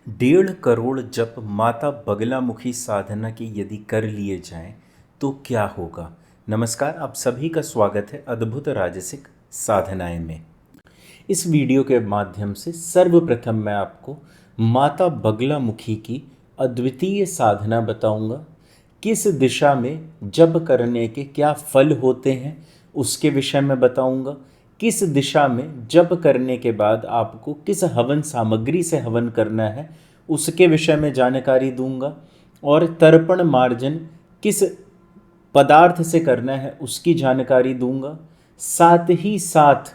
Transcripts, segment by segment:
1.5 करोड़ जप माता बगलामुखी साधना की यदि कर लिए जाएं तो क्या होगा। नमस्कार, आप सभी का स्वागत है अद्भुत राजसिक साधनाएं में। इस वीडियो के माध्यम से सर्वप्रथम मैं आपको माता बगलामुखी की अद्वितीय साधना बताऊंगा। किस दिशा में जप करने के क्या फल होते हैं उसके विषय में बताऊंगा। किस दिशा में जप करने के बाद आपको किस हवन सामग्री से हवन करना है उसके विषय में जानकारी दूंगा। और तर्पण मार्जन किस पदार्थ से करना है उसकी जानकारी दूंगा। साथ ही साथ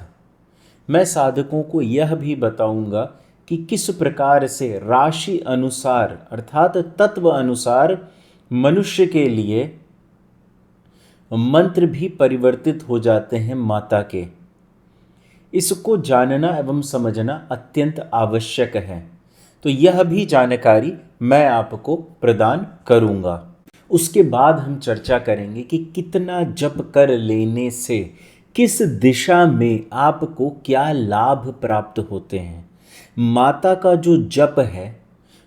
मैं साधकों को यह भी बताऊंगा कि किस प्रकार से राशि अनुसार अर्थात तत्व अनुसार मनुष्य के लिए मंत्र भी परिवर्तित हो जाते हैं माता के। इसको जानना एवं समझना अत्यंत आवश्यक है, तो यह भी जानकारी मैं आपको प्रदान करूंगा। उसके बाद हम चर्चा करेंगे कि कितना जप कर लेने से किस दिशा में आपको क्या लाभ प्राप्त होते हैं। माता का जो जप है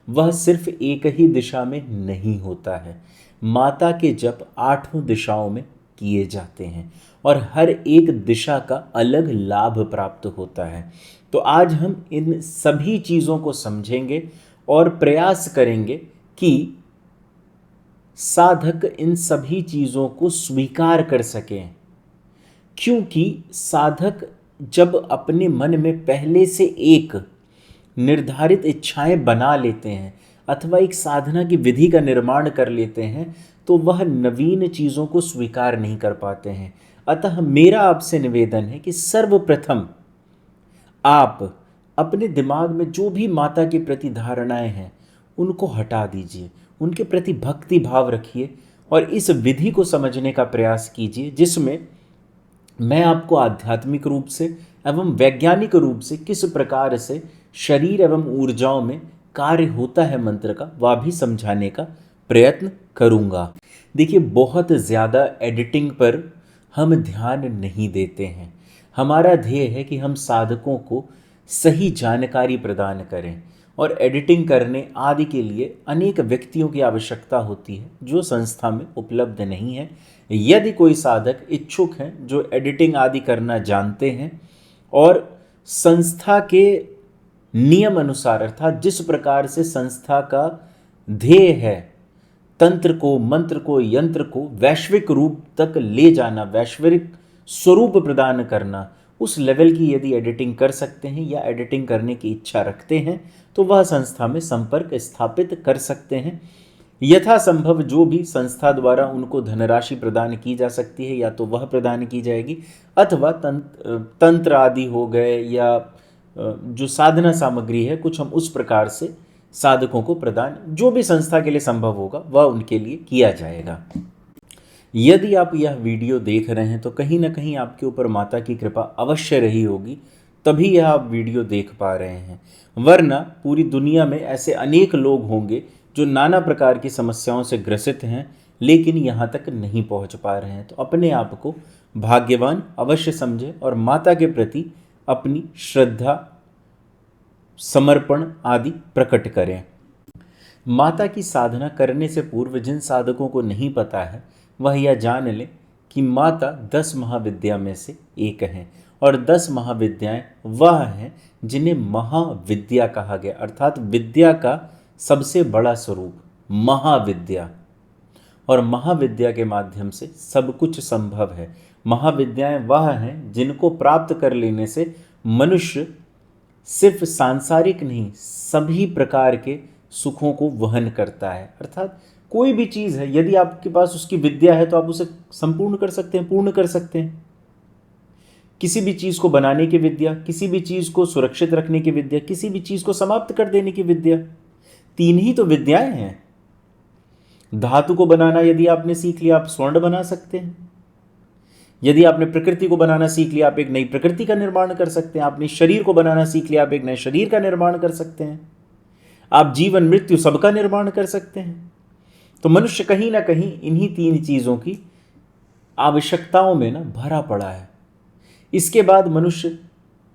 वह सिर्फ एक ही दिशा में नहीं होता है। माता के जप 8 दिशाओं में किए जाते हैं और हर एक दिशा का अलग लाभ प्राप्त होता है। तो आज हम इन सभी चीज़ों को समझेंगे और प्रयास करेंगे कि साधक इन सभी चीज़ों को स्वीकार कर सकें, क्योंकि साधक जब अपने मन में पहले से एक निर्धारित इच्छाएं बना लेते हैं अथवा एक साधना की विधि का निर्माण कर लेते हैं तो वह नवीन चीज़ों को स्वीकार नहीं कर पाते हैं। अतः मेरा आपसे निवेदन है कि सर्वप्रथम आप अपने दिमाग में जो भी माता के प्रति धारणाएं हैं उनको हटा दीजिए, उनके प्रति भक्ति भाव रखिए और इस विधि को समझने का प्रयास कीजिए जिसमें मैं आपको आध्यात्मिक रूप से एवं वैज्ञानिक रूप से किस प्रकार से शरीर एवं ऊर्जाओं में कार्य होता है मंत्र का वह भी समझाने का प्रयत्न करूंगा। देखिए, बहुत ज़्यादा एडिटिंग पर हम ध्यान नहीं देते हैं। हमारा ध्येय है कि हम साधकों को सही जानकारी प्रदान करें और एडिटिंग करने आदि के लिए अनेक व्यक्तियों की आवश्यकता होती है जो संस्था में उपलब्ध नहीं है। यदि कोई साधक इच्छुक हैं जो एडिटिंग आदि करना जानते हैं और संस्था के नियम अनुसार अर्थात जिस प्रकार से संस्था का ध्येय है तंत्र को, मंत्र को, यंत्र को वैश्विक रूप तक ले जाना, वैश्विक स्वरूप प्रदान करना, उस लेवल की यदि एडिटिंग कर सकते हैं या एडिटिंग करने की इच्छा रखते हैं तो वह संस्था में संपर्क स्थापित कर सकते हैं। यथासंभव जो भी संस्था द्वारा उनको धनराशि प्रदान की जा सकती है या तो वह प्रदान की जाएगी अथवा तंत्र आदि हो गए या जो साधना सामग्री है कुछ हम उस प्रकार से साधकों को प्रदान जो भी संस्था के लिए संभव होगा वह उनके लिए किया जाएगा। यदि आप यह वीडियो देख रहे हैं तो कहीं ना कहीं आपके ऊपर माता की कृपा अवश्य रही होगी, तभी यह आप वीडियो देख पा रहे हैं। वरना पूरी दुनिया में ऐसे अनेक लोग होंगे जो नाना प्रकार की समस्याओं से ग्रसित हैं लेकिन यहाँ तक नहीं पहुँच पा रहे हैं। तो अपने आप को भाग्यवान अवश्य समझें और माता के प्रति अपनी श्रद्धा, समर्पण आदि प्रकट करें। माता की साधना करने से पूर्व जिन साधकों को नहीं पता है वह यह जान लें कि माता 10 महाविद्या में से एक हैं और 10 महाविद्याएं वह हैं जिन्हें महाविद्या कहा गया, अर्थात विद्या का सबसे बड़ा स्वरूप महाविद्या। और महाविद्या के माध्यम से सब कुछ संभव है। महाविद्याएं वह हैं जिनको प्राप्त कर लेने से मनुष्य सिर्फ सांसारिक नहीं सभी प्रकार के सुखों को वहन करता है। अर्थात कोई भी चीज़ है यदि आपके पास उसकी विद्या है तो आप उसे संपूर्ण कर सकते हैं, पूर्ण कर सकते हैं। किसी भी चीज़ को बनाने की विद्या, किसी भी चीज़ को सुरक्षित रखने की विद्या, किसी भी चीज़ को समाप्त कर देने की विद्या, 3 ही तो विद्याएं हैं। धातु को बनाना यदि आपने सीख लिया आप स्वर्ण बना सकते हैं। यदि आपने प्रकृति को बनाना सीख लिया आप एक नई प्रकृति का निर्माण कर सकते हैं। आपने शरीर को बनाना सीख लिया आप एक नए शरीर का निर्माण कर सकते हैं। आप जीवन मृत्यु सबका निर्माण कर सकते हैं। तो मनुष्य कहीं ना कहीं इन्हीं 3 चीज़ों की आवश्यकताओं में ना भरा पड़ा है। इसके बाद मनुष्य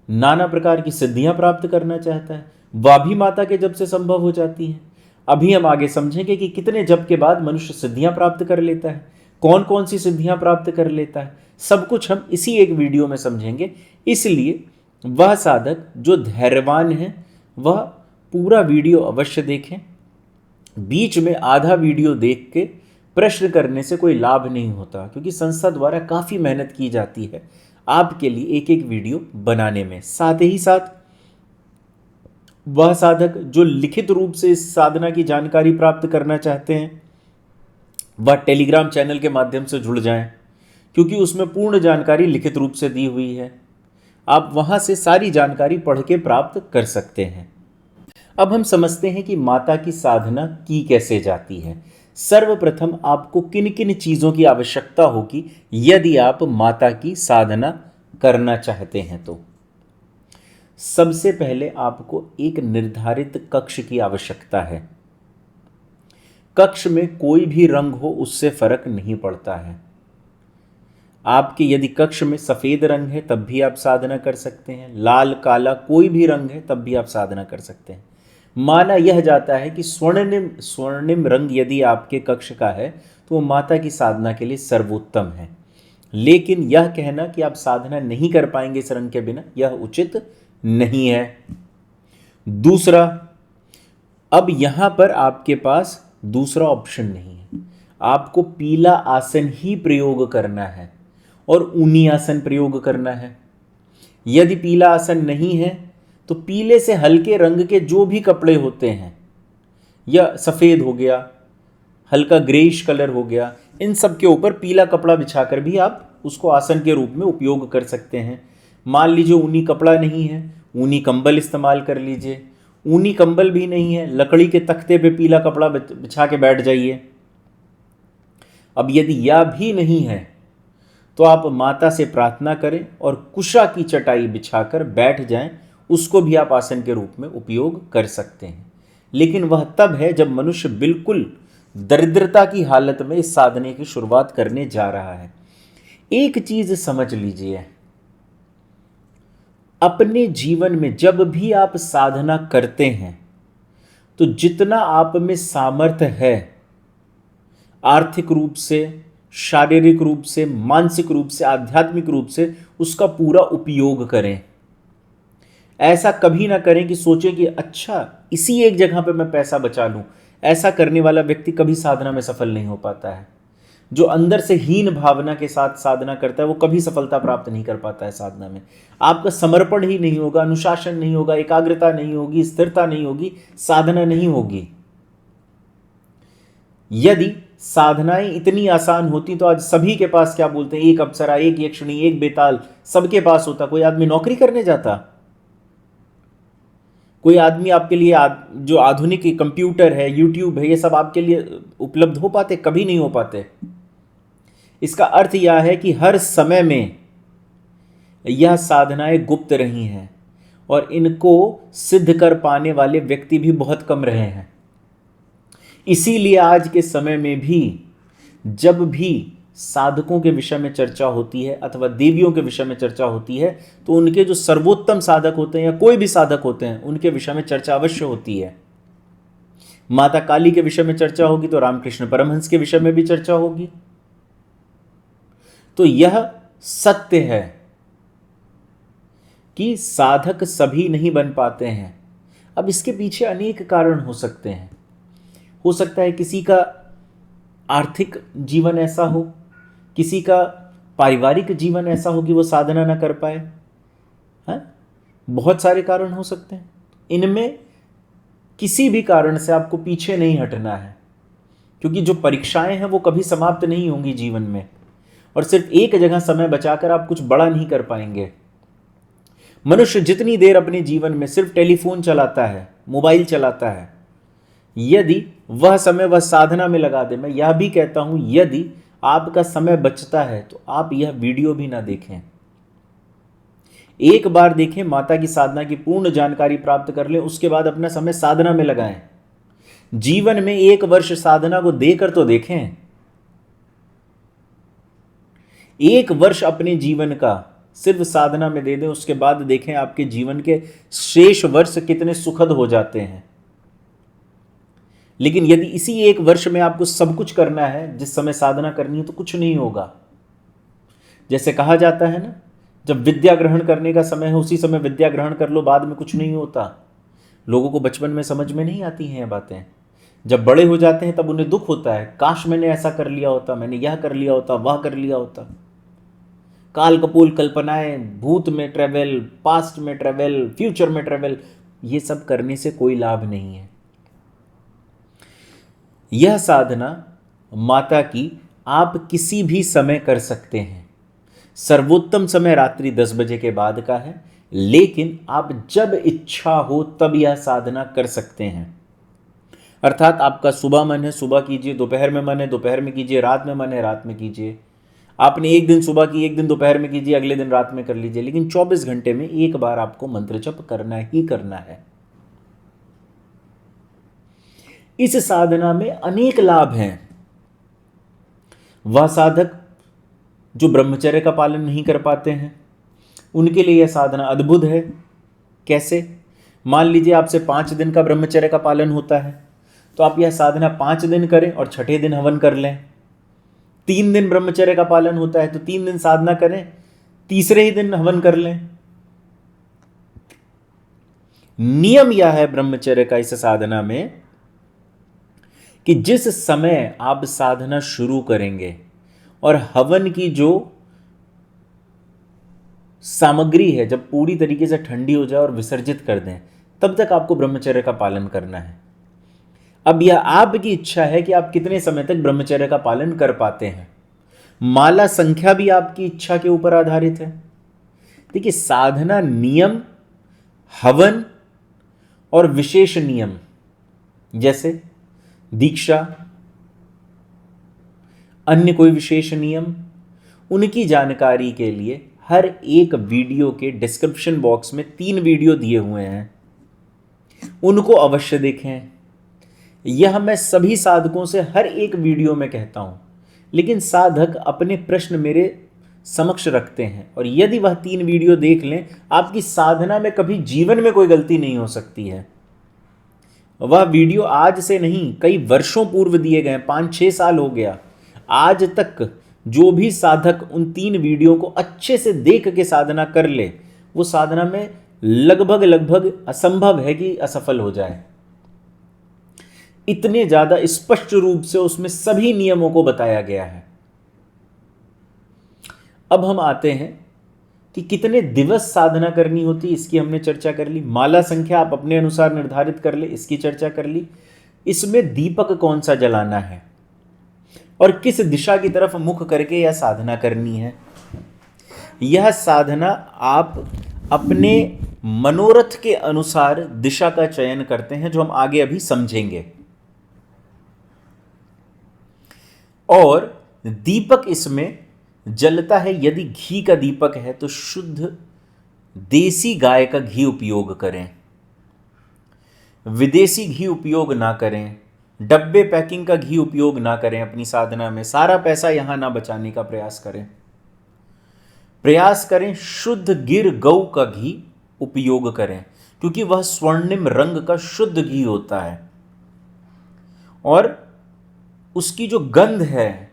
नाना प्रकार की सिद्धियां प्राप्त करना चाहता है। वह भी माता के जप से संभव हो जाती है। अभी हम आगे समझेंगे कि कितने जप के बाद मनुष्य सिद्धियां प्राप्त कर लेता है, कौन कौन सी सिद्धियां प्राप्त कर लेता है, सब कुछ हम इसी एक वीडियो में समझेंगे। इसलिए वह साधक जो धैर्यवान है वह पूरा वीडियो अवश्य देखें। बीच में आधा वीडियो देख के प्रश्न करने से कोई लाभ नहीं होता, क्योंकि संस्था द्वारा काफ़ी मेहनत की जाती है आपके लिए एक एक वीडियो बनाने में। साथ ही साथ वह साधक जो लिखित रूप से इस साधना की जानकारी प्राप्त करना चाहते हैं वह टेलीग्राम चैनल के माध्यम से जुड़ जाएं, क्योंकि उसमें पूर्ण जानकारी लिखित रूप से दी हुई है। आप वहां से सारी जानकारी पढ़ के प्राप्त कर सकते हैं। अब हम समझते हैं कि माता की साधना की कैसे जाती है। सर्वप्रथम आपको किन किन चीज़ों की आवश्यकता होगी यदि आप माता की साधना करना चाहते हैं। तो सबसे पहले आपको एक निर्धारित कक्ष की आवश्यकता है। कक्ष में कोई भी रंग हो उससे फर्क नहीं पड़ता है। आपके यदि कक्ष में सफ़ेद रंग है तब भी आप साधना कर सकते हैं, लाल काला कोई भी रंग है तब भी आप साधना कर सकते हैं। माना यह जाता है कि स्वर्णिम रंग यदि आपके कक्ष का है तो वो माता की साधना के लिए सर्वोत्तम है। लेकिन यह कहना कि आप साधना नहीं कर पाएंगे इस रंग के बिना, यह उचित नहीं है। दूसरा, अब यहां पर आपके पास दूसरा ऑप्शन नहीं है, आपको पीला आसन ही प्रयोग करना है और ऊनी आसन प्रयोग करना है। यदि पीला आसन नहीं है तो पीले से हल्के रंग के जो भी कपड़े होते हैं, या सफ़ेद हो गया, हल्का ग्रेइश कलर हो गया, इन सब के ऊपर पीला कपड़ा बिछाकर भी आप उसको आसन के रूप में उपयोग कर सकते हैं। मान लीजिए ऊनी कपड़ा नहीं है, ऊनी कंबल इस्तेमाल कर लीजिए। ऊनी कंबल भी नहीं है, लकड़ी के तख्ते पे पीला कपड़ा बिछा के बैठ जाइए। अब यदि यह भी नहीं है तो आप माता से प्रार्थना करें और कुशा की चटाई बिछाकर बैठ जाएं, उसको भी आप आसन के रूप में उपयोग कर सकते हैं। लेकिन वह तब है जब मनुष्य बिल्कुल दरिद्रता की हालत में इस साधने की शुरुआत करने जा रहा है। एक चीज समझ लीजिए, अपने जीवन में जब भी आप साधना करते हैं तो जितना आप में सामर्थ्य है, आर्थिक रूप से, शारीरिक रूप से, मानसिक रूप से, आध्यात्मिक रूप से, उसका पूरा उपयोग करें। ऐसा कभी ना करें कि सोचें कि अच्छा इसी एक जगह पे मैं पैसा बचा लूं। ऐसा करने वाला व्यक्ति कभी साधना में सफल नहीं हो पाता है। जो अंदर से हीन भावना के साथ साधना करता है वो कभी सफलता प्राप्त नहीं कर पाता है साधना में। आपका समर्पण ही नहीं होगा, अनुशासन नहीं होगा, एकाग्रता नहीं होगी, स्थिरता नहीं होगी, साधना नहीं होगी। यदि साधनाएं इतनी आसान होती तो आज सभी के पास, क्या बोलते हैं, एक अप्सरा, एक यक्षिणी, एक बेताल सबके पास होता। कोई आदमी नौकरी करने जाता, कोई आदमी आपके लिए जो आधुनिक कंप्यूटर है, यूट्यूब है, ये सब आपके लिए उपलब्ध हो पाते? कभी नहीं हो पाते। इसका अर्थ यह है कि हर समय में यह साधनाएं गुप्त रही हैं और इनको सिद्ध कर पाने वाले व्यक्ति भी बहुत कम रहे हैं। इसीलिए आज के समय में भी जब भी साधकों के विषय में चर्चा होती है अथवा देवियों के विषय में चर्चा होती है तो उनके जो सर्वोत्तम साधक होते हैं या कोई भी साधक होते हैं उनके विषय में चर्चा अवश्य होती है। माता काली के विषय में चर्चा होगी तो रामकृष्ण परमहंस के विषय में भी चर्चा होगी। तो यह सत्य है कि साधक सभी नहीं बन पाते हैं। अब इसके पीछे अनेक कारण हो सकते हैं। हो सकता है किसी का आर्थिक जीवन ऐसा हो, किसी का पारिवारिक जीवन ऐसा हो कि वो साधना ना कर पाए, है? बहुत सारे कारण हो सकते हैं। इनमें किसी भी कारण से आपको पीछे नहीं हटना है, क्योंकि जो परीक्षाएं हैं वो कभी समाप्त नहीं होंगी जीवन में, और सिर्फ एक जगह समय बचाकर आप कुछ बड़ा नहीं कर पाएंगे। मनुष्य जितनी देर अपने जीवन में सिर्फ टेलीफोन चलाता है, मोबाइल चलाता है, यदि वह समय वह साधना में लगा दे, मैं यह भी कहता हूं यदि आपका समय बचता है तो आप यह वीडियो भी ना देखें। एक बार देखें, माता की साधना की पूर्ण जानकारी प्राप्त कर लें, उसके बाद अपना समय साधना में लगाएं। जीवन में 1 वर्ष साधना को देकर तो देखें। 1 वर्ष अपने जीवन का सिर्फ साधना में दे दें, उसके बाद देखें आपके जीवन के शेष वर्ष कितने सुखद हो जाते हैं। लेकिन यदि इसी एक वर्ष में आपको सब कुछ करना है, जिस समय साधना करनी है, तो कुछ नहीं होगा। जैसे कहा जाता है ना, जब विद्या ग्रहण करने का समय है उसी समय विद्या ग्रहण कर लो, बाद में कुछ नहीं होता। लोगों को बचपन में समझ में नहीं आती हैं ये बातें, जब बड़े हो जाते हैं तब उन्हें दुख होता है, काश मैंने ऐसा कर लिया होता, मैंने यह कर लिया होता, वह कर लिया होता। काल कपोल कल्पनाएं, भूत में ट्रेवल, पास्ट में ट्रेवल, फ्यूचर में ट्रेवल, ये सब करने से कोई लाभ नहीं है। यह साधना माता की आप किसी भी समय कर सकते हैं। सर्वोत्तम समय रात्रि 10 बजे के बाद का है, लेकिन आप जब इच्छा हो तब यह साधना कर सकते हैं। अर्थात आपका सुबह मन है सुबह कीजिए, दोपहर में मन है दोपहर में कीजिए, रात में मन है रात में कीजिए। आपने एक दिन सुबह की, एक दिन दोपहर में कीजिए, अगले दिन रात में कर लीजिए, लेकिन 24 घंटे में एक बार आपको मंत्र जप करना ही करना है। इस साधना में अनेक लाभ हैं। वह साधक जो ब्रह्मचर्य का पालन नहीं कर पाते हैं, उनके लिए यह साधना अद्भुत है। कैसे? मान लीजिए आपसे 5 दिन का ब्रह्मचर्य का पालन होता है, तो आप यह साधना 5 दिन करें और छठे दिन हवन कर लें। 3 दिन ब्रह्मचर्य का पालन होता है तो 3 दिन साधना करें, तीसरे ही दिन हवन कर लें। नियम यह है ब्रह्मचर्य का इस साधना में कि जिस समय आप साधना शुरू करेंगे और हवन की जो सामग्री है जब पूरी तरीके से ठंडी हो जाए और विसर्जित कर दें, तब तक आपको ब्रह्मचर्य का पालन करना है। अब यह आपकी इच्छा है कि आप कितने समय तक ब्रह्मचर्य का पालन कर पाते हैं। माला संख्या भी आपकी इच्छा के ऊपर आधारित है। देखिए, साधना नियम, हवन और विशेष नियम जैसे दीक्षा, अन्य कोई विशेष नियम, उनकी जानकारी के लिए हर एक वीडियो के डिस्क्रिप्शन बॉक्स में 3 वीडियो दिए हुए हैं, उनको अवश्य देखें। यह मैं सभी साधकों से हर एक वीडियो में कहता हूं, लेकिन साधक अपने प्रश्न मेरे समक्ष रखते हैं, और यदि वह 3 वीडियो देख लें, आपकी साधना में कभी जीवन में कोई गलती नहीं हो सकती है। वह वीडियो आज से नहीं, कई वर्षों पूर्व दिए गए, 5-6 साल हो गया। आज तक जो भी साधक उन 3 वीडियो को अच्छे से देख के साधना कर ले, वो साधना में लगभग असंभव है कि असफल हो जाए। इतने ज्यादा स्पष्ट रूप से उसमें सभी नियमों को बताया गया है। अब हम आते हैं कि कितने दिवस साधना करनी होती, इसकी हमने चर्चा कर ली। माला संख्या आप अपने अनुसार निर्धारित कर ले, इसकी चर्चा कर ली। इसमें दीपक कौन सा जलाना है और किस दिशा की तरफ मुख करके यह साधना करनी है। यह साधना आप अपने मनोरथ के अनुसार दिशा का चयन करते हैं, जो हम आगे अभी समझेंगे। और दीपक इसमें जलता है, यदि घी का दीपक है तो शुद्ध देसी गाय का घी उपयोग करें, विदेशी घी उपयोग ना करें, डब्बे पैकिंग का घी उपयोग ना करें। अपनी साधना में सारा पैसा यहां ना बचाने का प्रयास करें। शुद्ध गिर गौ का घी उपयोग करें, क्योंकि वह स्वर्णिम रंग का शुद्ध घी होता है, और उसकी जो गंध है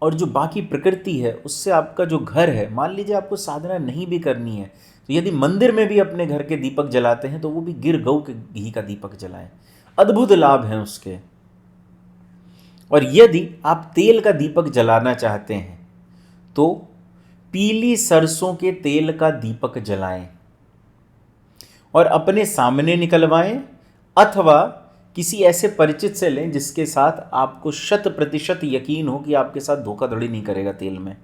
और जो बाकी प्रकृति है, उससे आपका जो घर है, मान लीजिए आपको साधना नहीं भी करनी है, तो यदि मंदिर में भी अपने घर के दीपक जलाते हैं तो वो भी गिर गौ के घी का दीपक जलाएं, अद्भुत लाभ हैं उसके। और यदि आप तेल का दीपक जलाना चाहते हैं तो पीली सरसों के तेल का दीपक जलाएं और अपने सामने निकलवाएं, अथवा किसी ऐसे परिचित से लें जिसके साथ आपको 100% यकीन हो कि आपके साथ धोखाधड़ी नहीं करेगा तेल में।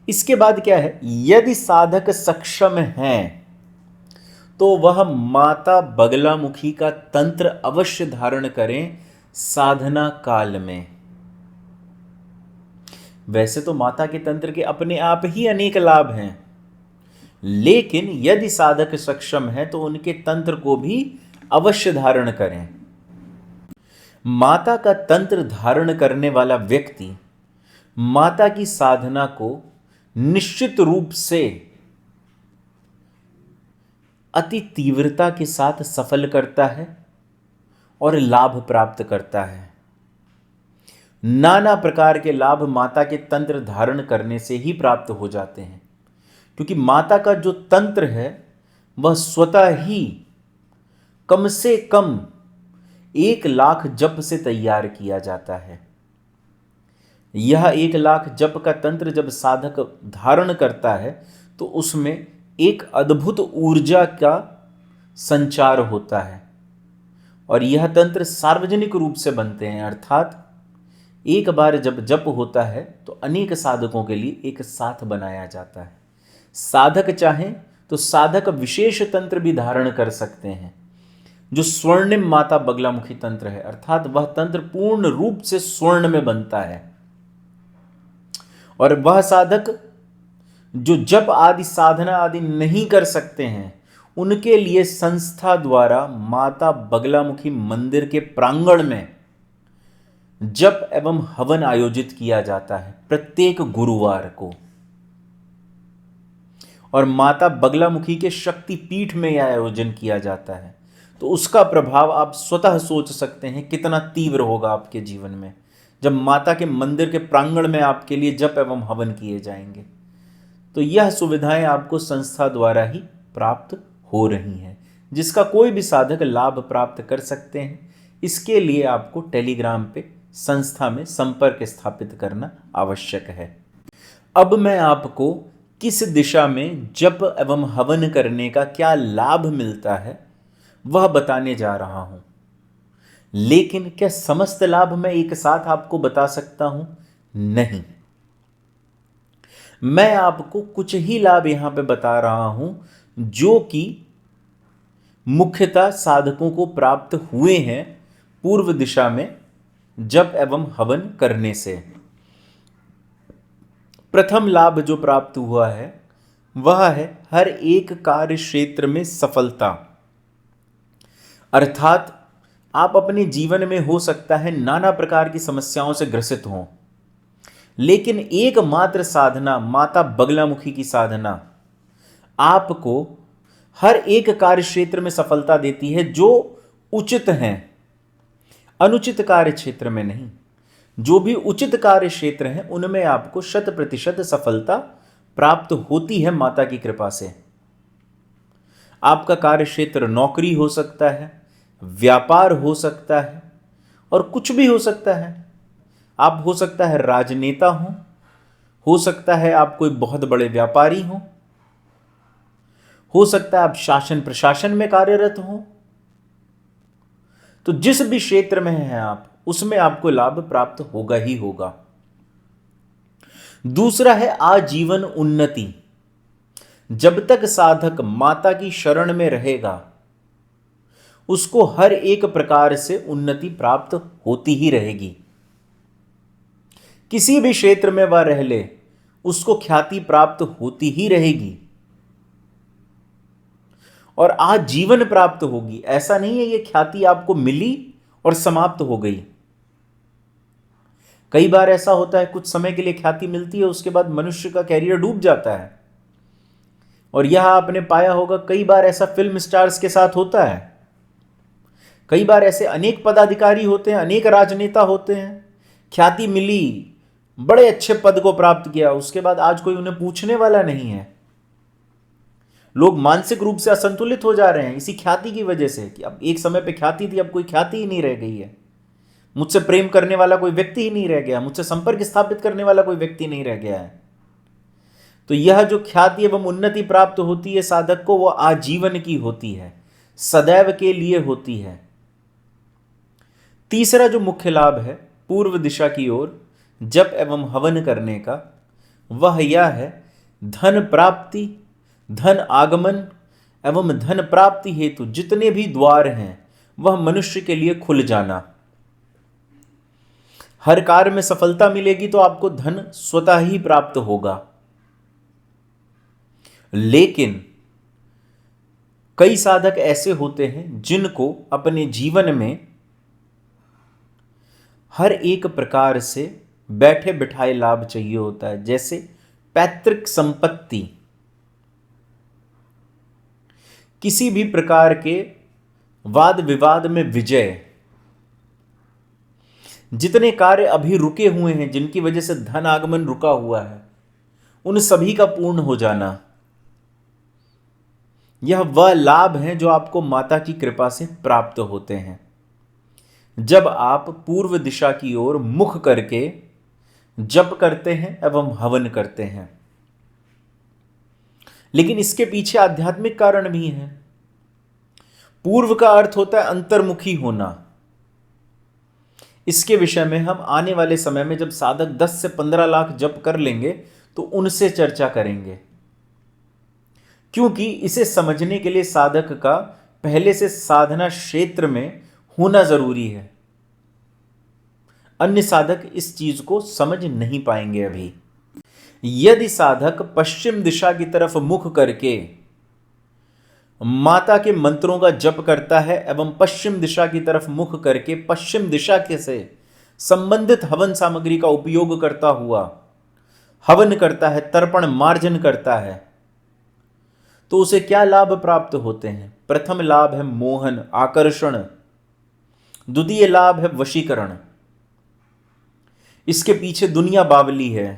इसके बाद क्या है, यदि साधक सक्षम है तो वह माता बगलामुखी का तंत्र अवश्य धारण करें साधना काल में। वैसे तो माता के तंत्र के अपने आप ही अनेक लाभ हैं, लेकिन यदि साधक सक्षम है तो उनके तंत्र को भी अवश्य धारण करें। माता का तंत्र धारण करने वाला व्यक्ति माता की साधना को निश्चित रूप से अति तीव्रता के साथ सफल करता है और लाभ प्राप्त करता है। नाना प्रकार के लाभ माता के तंत्र धारण करने से ही प्राप्त हो जाते हैं, क्योंकि माता का जो तंत्र है वह स्वतः ही कम से कम 1,00,000 जप से तैयार किया जाता है। यह 1,00,000 जप का तंत्र जब साधक धारण करता है तो उसमें एक अद्भुत ऊर्जा का संचार होता है, और यह तंत्र सार्वजनिक रूप से बनते हैं, अर्थात एक बार जब जप होता है तो अनेक साधकों के लिए एक साथ बनाया जाता है। साधक चाहें तो साधक विशेष तंत्र भी धारण कर सकते हैं, जो स्वर्णिम माता बगलामुखी तंत्र है, अर्थात वह तंत्र पूर्ण रूप से स्वर्ण में बनता है। और वह साधक जो जप आदि साधना आदि नहीं कर सकते हैं, उनके लिए संस्था द्वारा माता बगलामुखी मंदिर के प्रांगण में जप एवं हवन आयोजित किया जाता है प्रत्येक गुरुवार को। और माता बगलामुखी के शक्ति पीठ में यह आयोजन किया जाता है, तो उसका प्रभाव आप स्वतः सोच सकते हैं कितना तीव्र होगा आपके जीवन में, जब माता के मंदिर के प्रांगण में आपके लिए जप एवं हवन किए जाएंगे। तो यह सुविधाएं आपको संस्था द्वारा ही प्राप्त हो रही हैं, जिसका कोई भी साधक लाभ प्राप्त कर सकते हैं। इसके लिए आपको टेलीग्राम पे संस्था में संपर्क स्थापित करना आवश्यक है। अब मैं आपको किस दिशा में जप एवं हवन करने का क्या लाभ मिलता है वह बताने जा रहा हूं। लेकिन क्या समस्त लाभ मैं एक साथ आपको बता सकता हूं? नहीं, मैं आपको कुछ ही लाभ यहां पे बता रहा हूं जो कि मुख्यतः साधकों को प्राप्त हुए हैं पूर्व दिशा में जप एवं हवन करने से। प्रथम लाभ जो प्राप्त हुआ है वह है हर एक कार्य क्षेत्र में सफलता। अर्थात आप अपने जीवन में हो सकता है नाना प्रकार की समस्याओं से ग्रसित हों, लेकिन एकमात्र साधना माता बगलामुखी की साधना आपको हर एक कार्य क्षेत्र में सफलता देती है जो उचित हैं, अनुचित कार्य क्षेत्र में नहीं। जो भी उचित कार्य क्षेत्र हैं उनमें आपको 100% सफलता प्राप्त होती है माता की कृपा से। आपका कार्य क्षेत्र नौकरी हो सकता है, व्यापार हो सकता है, और कुछ भी हो सकता है। आप हो सकता है राजनेता हो सकता है आप कोई बहुत बड़े व्यापारी हो सकता है आप शासन प्रशासन में कार्यरत हो। तो जिस भी क्षेत्र में हैं आप, उसमें आपको लाभ प्राप्त होगा ही होगा। दूसरा है आजीवन उन्नति। जब तक साधक माता की शरण में रहेगा उसको हर एक प्रकार से उन्नति प्राप्त होती ही रहेगी। किसी भी क्षेत्र में वह रह ले उसको ख्याति प्राप्त होती ही रहेगी और आजीवन प्राप्त होगी। ऐसा नहीं है ये ख्याति आपको मिली और समाप्त हो गई। कई बार ऐसा होता है कुछ समय के लिए ख्याति मिलती है, उसके बाद मनुष्य का कैरियर डूब जाता है। और यह आपने पाया होगा कई बार ऐसा फिल्म स्टार्स के साथ होता है। कई बार ऐसे अनेक पदाधिकारी होते हैं, अनेक राजनेता होते हैं, ख्याति मिली, बड़े अच्छे पद को प्राप्त किया, उसके बाद आज कोई उन्हें पूछने वाला नहीं है। लोग मानसिक रूप से असंतुलित हो जा रहे हैं इसी ख्याति की वजह से कि अब एक समय पे ख्याति थी, अब कोई ख्याति ही नहीं रह गई है। मुझसे प्रेम करने वाला कोई व्यक्ति ही नहीं रह गया, मुझसे संपर्क स्थापित करने वाला कोई व्यक्ति नहीं रह गया है। तो यह जो ख्याति एवं उन्नति प्राप्त होती है साधक को, वह आजीवन की होती है, सदैव के लिए होती है। तीसरा जो मुख्य लाभ है पूर्व दिशा की ओर जप एवं हवन करने का, वह यह है धन प्राप्ति, धन आगमन एवं धन प्राप्ति हेतु जितने भी द्वार हैं वह मनुष्य के लिए खुल जाना। हर कार्य में सफलता मिलेगी तो आपको धन स्वतः ही प्राप्त होगा। लेकिन कई साधक ऐसे होते हैं जिनको अपने जीवन में हर एक प्रकार से बैठे बिठाए लाभ चाहिए होता है, जैसे पैतृक संपत्ति, किसी भी प्रकार के वाद विवाद में विजय, जितने कार्य अभी रुके हुए हैं, जिनकी वजह से धन आगमन रुका हुआ है, उन सभी का पूर्ण हो जाना, यह वह लाभ है जो आपको माता की कृपा से प्राप्त होते हैं जब आप पूर्व दिशा की ओर मुख करके जप करते हैं एवं हवन करते हैं। लेकिन इसके पीछे आध्यात्मिक कारण भी है। पूर्व का अर्थ होता है अंतर्मुखी होना। इसके विषय में हम आने वाले समय में जब साधक 10 से 15 लाख जप कर लेंगे तो उनसे चर्चा करेंगे, क्योंकि इसे समझने के लिए साधक का पहले से साधना क्षेत्र में होना जरूरी है। अन्य साधक इस चीज को समझ नहीं पाएंगे। अभी यदि साधक पश्चिम दिशा की तरफ मुख करके माता के मंत्रों का जप करता है एवं पश्चिम दिशा की तरफ मुख करके पश्चिम दिशा के से संबंधित हवन सामग्री का उपयोग करता हुआ हवन करता है, तर्पण मार्जन करता है, तो उसे क्या लाभ प्राप्त होते हैं? प्रथम लाभ है मोहन, आकर्षण। द्वितीय लाभ है वशीकरण। इसके पीछे दुनिया बावली है।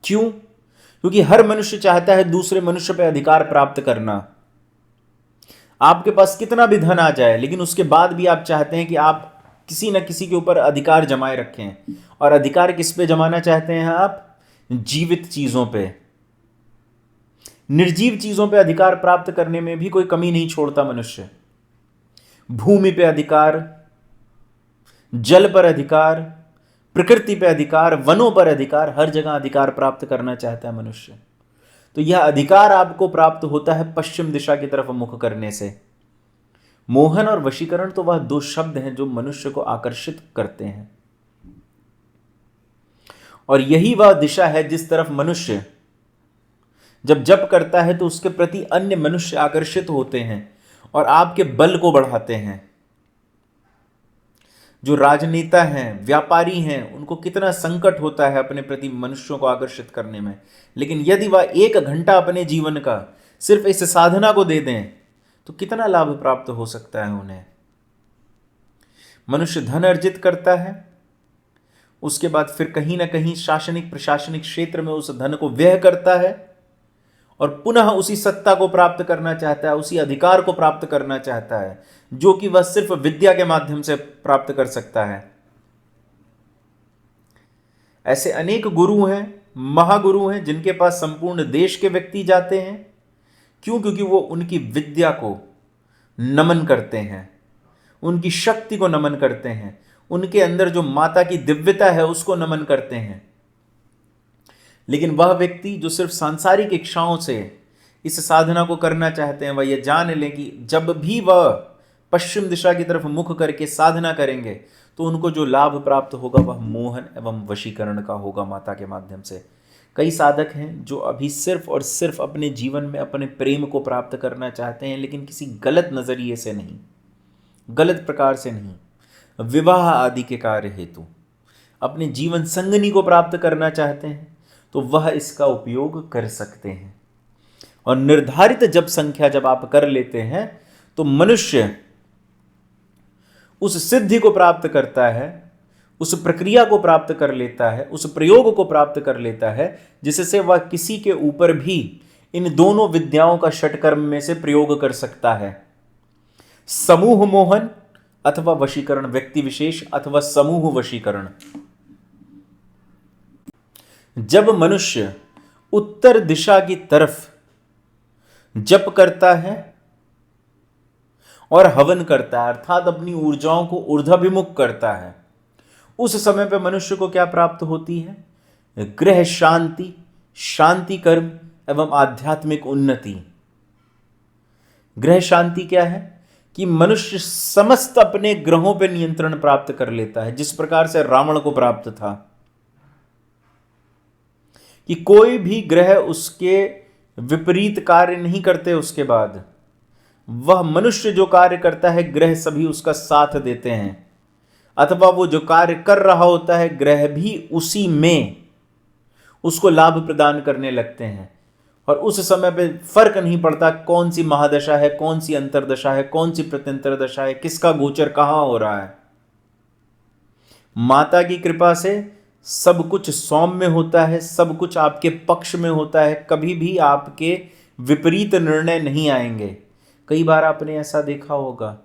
क्यों? क्योंकि हर मनुष्य चाहता है दूसरे मनुष्य पर अधिकार प्राप्त करना। आपके पास कितना भी धन आ जाए, लेकिन उसके बाद भी आप चाहते हैं कि आप किसी न किसी के ऊपर अधिकार जमाए रखें। और अधिकार किस पे जमाना चाहते हैं आप? जीवित चीजों पे। निर्जीव चीजों पे अधिकार प्राप्त करने में भी कोई कमी नहीं छोड़ता मनुष्य। भूमि पे अधिकार, जल पर अधिकार, प्रकृति पे अधिकार, वनों पर अधिकार, हर जगह अधिकार प्राप्त करना चाहता है मनुष्य। तो यह अधिकार आपको प्राप्त होता है पश्चिम दिशा की तरफ मुख करने से। मोहन और वशीकरण तो वह दो शब्द हैं जो मनुष्य को आकर्षित करते हैं, और यही वह दिशा है जिस तरफ मनुष्य जब जप करता है तो उसके प्रति अन्य मनुष्य आकर्षित होते हैं और आपके बल को बढ़ाते हैं। जो राजनेता हैं, व्यापारी हैं, उनको कितना संकट होता है अपने प्रति मनुष्यों को आकर्षित करने में, लेकिन यदि वह 1 घंटा अपने जीवन का सिर्फ इस साधना को दे दें तो कितना लाभ प्राप्त हो सकता है उन्हें। मनुष्य धन अर्जित करता है, उसके बाद फिर कहीं ना कहीं शासनिक प्रशासनिक क्षेत्र में उस धन को व्यय करता है और पुनः उसी सत्ता को प्राप्त करना चाहता है, उसी अधिकार को प्राप्त करना चाहता है जो कि वह सिर्फ विद्या के माध्यम से प्राप्त कर सकता है। ऐसे अनेक गुरु हैं, महागुरु हैं, जिनके पास संपूर्ण देश के व्यक्ति जाते हैं। क्यों? क्योंकि वो उनकी विद्या को नमन करते हैं, उनकी शक्ति को नमन करते हैं, उनके अंदर जो माता की दिव्यता है उसको नमन करते हैं। लेकिन वह व्यक्ति जो सिर्फ सांसारिक इच्छाओं से इस साधना को करना चाहते हैं, वह यह जान लें कि जब भी वह पश्चिम दिशा की तरफ मुख करके साधना करेंगे तो उनको जो लाभ प्राप्त होगा वह मोहन एवं वशीकरण का होगा माता के माध्यम से। कई साधक हैं जो अभी सिर्फ और सिर्फ अपने जीवन में अपने प्रेम को प्राप्त करना चाहते हैं, लेकिन किसी गलत नजरिए से नहीं, गलत प्रकार से नहीं, विवाह आदि के कार्य हेतु अपने जीवन संगनी को प्राप्त करना चाहते हैं तो वह इसका उपयोग कर सकते हैं। और निर्धारित जप संख्या जब आप कर लेते हैं तो मनुष्य उस सिद्धि को प्राप्त करता है, उस प्रक्रिया को प्राप्त कर लेता है, उस प्रयोग को प्राप्त कर लेता है, जिससे वह किसी के ऊपर भी इन दोनों विद्याओं का षटकर्म में से प्रयोग कर सकता है। समूह मोहन अथवा वशीकरण, व्यक्ति विशेष अथवा समूह वशीकरण। जब मनुष्य उत्तर दिशा की तरफ जप करता है और हवन करता है, अर्थात अपनी ऊर्जाओं को ऊर्ध्वाभिमुख करता है, उस समय पे मनुष्य को क्या प्राप्त होती है? गृह शांति, शांति कर्म एवं आध्यात्मिक उन्नति। गृह शांति क्या है? कि मनुष्य समस्त अपने ग्रहों पर नियंत्रण प्राप्त कर लेता है, जिस प्रकार से रावण को प्राप्त था कि कोई भी ग्रह उसके विपरीत कार्य नहीं करते। उसके बाद वह मनुष्य जो कार्य करता है ग्रह सभी उसका साथ देते हैं, अथवा वो जो कार्य कर रहा होता है ग्रह भी उसी में उसको लाभ प्रदान करने लगते हैं। और उस समय पे फर्क नहीं पड़ता कौन सी महादशा है, कौन सी अंतरदशा है, कौन सी प्रत्यंतर दशा है, किसका गोचर कहां हो रहा है। माता की कृपा से सब कुछ सौम्य होता है, सब कुछ आपके पक्ष में होता है, कभी भी आपके विपरीत निर्णय नहीं आएंगे। कई बार आपने ऐसा देखा होगा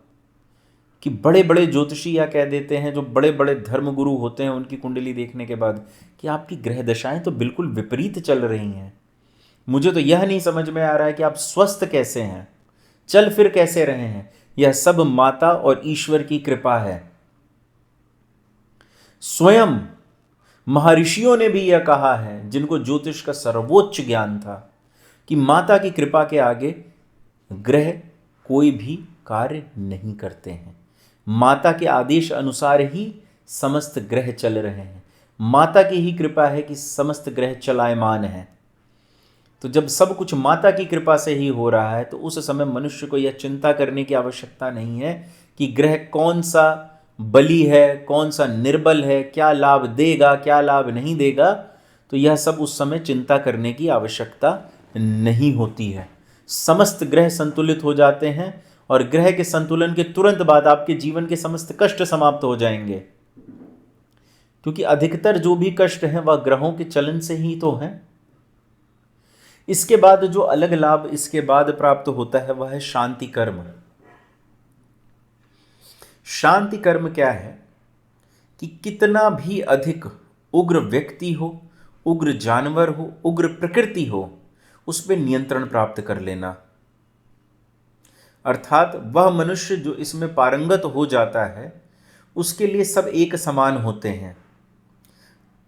कि बड़े बड़े ज्योतिषी या कह देते हैं, जो बड़े बड़े धर्मगुरु होते हैं, उनकी कुंडली देखने के बाद कि आपकी ग्रह दशाएं तो बिल्कुल विपरीत चल रही हैं, मुझे तो यह नहीं समझ में आ रहा है कि आप स्वस्थ कैसे हैं, चल फिर कैसे रहे हैं। यह सब माता और ईश्वर की कृपा है। स्वयं महर्षियों ने भी यह कहा है, जिनको ज्योतिष का सर्वोच्च ज्ञान था, कि माता की कृपा के आगे ग्रह कोई भी कार्य नहीं करते हैं। माता के आदेश अनुसार ही समस्त ग्रह चल रहे हैं। माता की ही कृपा है कि समस्त ग्रह चलायमान है। तो जब सब कुछ माता की कृपा से ही हो रहा है, तो उस समय मनुष्य को यह चिंता करने की आवश्यकता नहीं है कि ग्रह कौन सा बली है, कौन सा निर्बल है, क्या लाभ देगा, क्या लाभ नहीं देगा। तो यह सब उस समय चिंता करने की आवश्यकता नहीं होती है। समस्त ग्रह संतुलित हो जाते हैं और ग्रह के संतुलन के तुरंत बाद आपके जीवन के समस्त कष्ट समाप्त हो जाएंगे, क्योंकि अधिकतर जो भी कष्ट हैं वह ग्रहों के चलन से ही तो हैं। इसके बाद जो अलग लाभ इसके बाद प्राप्त होता है वह है शांति कर्म। शांति कर्म क्या है कि कितना भी अधिक उग्र व्यक्ति हो, उग्र जानवर हो, उग्र प्रकृति हो, उस पर नियंत्रण प्राप्त कर लेना। अर्थात वह मनुष्य जो इसमें पारंगत हो जाता है, उसके लिए सब एक समान होते हैं।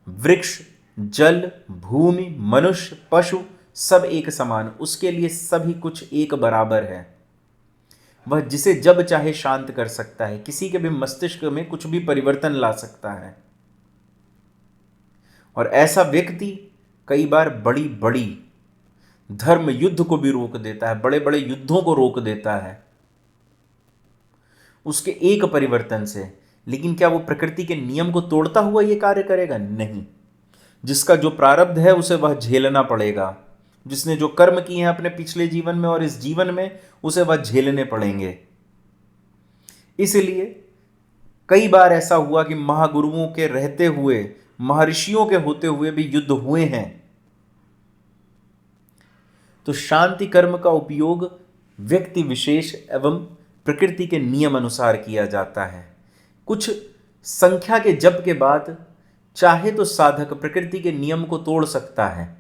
वृक्ष, जल, भूमि, मनुष्य, पशु सब एक समान, उसके लिए सभी कुछ एक बराबर है। वह जिसे जब चाहे शांत कर सकता है, किसी के भी मस्तिष्क में कुछ भी परिवर्तन ला सकता है। और ऐसा व्यक्ति कई बार बड़ी बड़ी धर्म युद्ध को भी रोक देता है, बड़े बड़े युद्धों को रोक देता है उसके एक परिवर्तन से। लेकिन क्या वो प्रकृति के नियम को तोड़ता हुआ ये कार्य करेगा? नहीं। जिसका जो प्रारब्ध है उसे वह झेलना पड़ेगा। जिसने जो कर्म किए हैं अपने पिछले जीवन में और इस जीवन में, उसे वह झेलने पड़ेंगे। इसलिए कई बार ऐसा हुआ कि महागुरुओं के रहते हुए, महर्षियों के होते हुए भी युद्ध हुए हैं। तो शांति कर्म का उपयोग व्यक्ति विशेष एवं प्रकृति के नियम अनुसार किया जाता है। कुछ संख्या के जप के बाद चाहे तो साधक प्रकृति के नियम को तोड़ सकता है,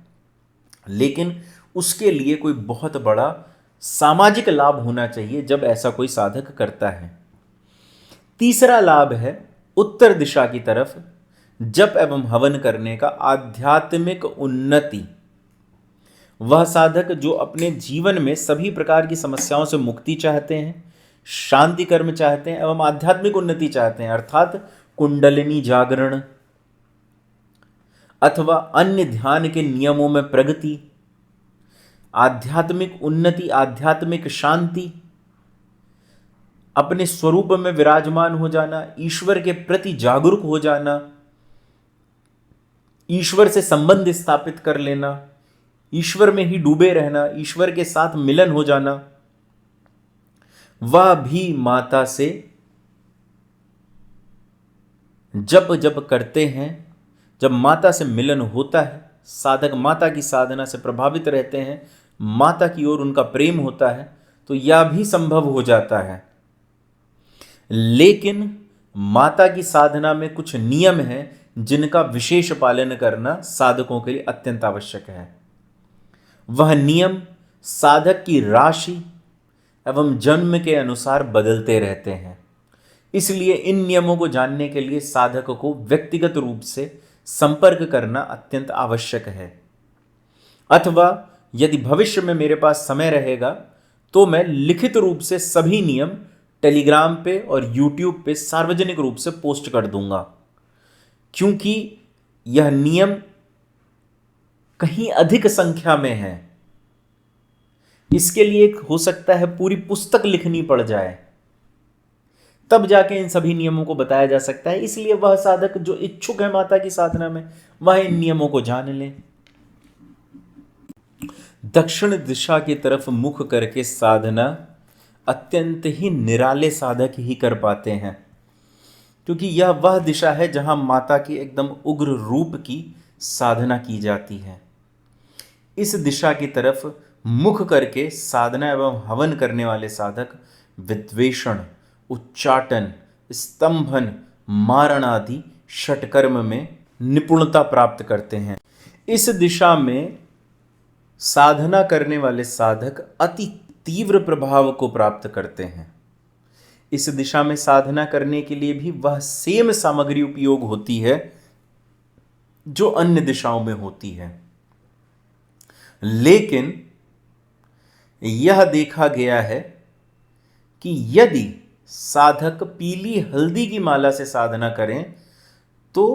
लेकिन उसके लिए कोई बहुत बड़ा सामाजिक लाभ होना चाहिए जब ऐसा कोई साधक करता है। तीसरा लाभ है उत्तर दिशा की तरफ जप एवं हवन करने का आध्यात्मिक उन्नति। वह साधक जो अपने जीवन में सभी प्रकार की समस्याओं से मुक्ति चाहते हैं, शांति कर्म चाहते हैं एवं आध्यात्मिक उन्नति चाहते हैं, अर्थात कुंडलिनी जागरण अथवा अन्य ध्यान के नियमों में प्रगति, आध्यात्मिक उन्नति, आध्यात्मिक शांति, अपने स्वरूप में विराजमान हो जाना, ईश्वर के प्रति जागरूक हो जाना, ईश्वर से संबंध स्थापित कर लेना, ईश्वर में ही डूबे रहना, ईश्वर के साथ मिलन हो जाना, वह भी माता से जब जब करते हैं, जब माता से मिलन होता है, साधक माता की साधना से प्रभावित रहते हैं, माता की ओर उनका प्रेम होता है, तो यह भी संभव हो जाता है। लेकिन माता की साधना में कुछ नियम हैं जिनका विशेष पालन करना साधकों के लिए अत्यंत आवश्यक है। वह नियम साधक की राशि एवं जन्म के अनुसार बदलते रहते हैं। इसलिए इन नियमों को जानने के लिए साधक को व्यक्तिगत रूप से संपर्क करना अत्यंत आवश्यक है। अथवा यदि भविष्य में मेरे पास समय रहेगा तो मैं लिखित रूप से सभी नियम टेलीग्राम पे और यूट्यूब पे सार्वजनिक रूप से पोस्ट कर दूंगा, क्योंकि यह नियम कहीं अधिक संख्या में है। इसके लिए हो सकता है पूरी पुस्तक लिखनी पड़ जाए, तब जाके इन सभी नियमों को बताया जा सकता है। इसलिए वह साधक जो इच्छुक है माता की साधना में, वह इन नियमों को जान ले। दक्षिण दिशा की तरफ मुख करके साधना अत्यंत ही निराले साधक ही कर पाते हैं, क्योंकि यह वह दिशा है जहां माता की एकदम उग्र रूप की साधना की जाती है। इस दिशा की तरफ मुख करके साधना एवं हवन करने वाले साधक विद्वेषण, उच्चाटन, स्तंभन, मारण आदि षटकर्म में निपुणता प्राप्त करते हैं। इस दिशा में साधना करने वाले साधक अति तीव्र प्रभाव को प्राप्त करते हैं। इस दिशा में साधना करने के लिए भी वह सेम सामग्री उपयोग होती है जो अन्य दिशाओं में होती है, लेकिन यह देखा गया है कि यदि साधक पीली हल्दी की माला से साधना करें तो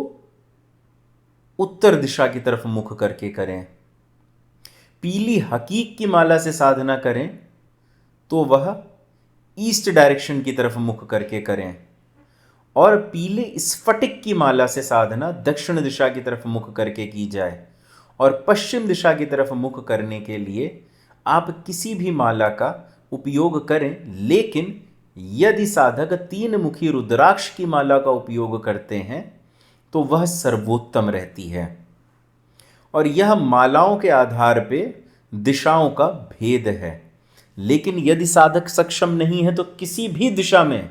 उत्तर दिशा की तरफ मुख करके करें, पीली हकीक की माला से साधना करें तो वह ईस्ट डायरेक्शन की तरफ मुख करके करें, और पीले स्फटिक की माला से साधना दक्षिण दिशा की तरफ मुख करके की जाए। और पश्चिम दिशा की तरफ मुख करने के लिए आप किसी भी माला का उपयोग करें, लेकिन यदि साधक 3 मुखी रुद्राक्ष की माला का उपयोग करते हैं तो वह सर्वोत्तम रहती है। और यह मालाओं के आधार पे दिशाओं का भेद है, लेकिन यदि साधक सक्षम नहीं है तो किसी भी दिशा में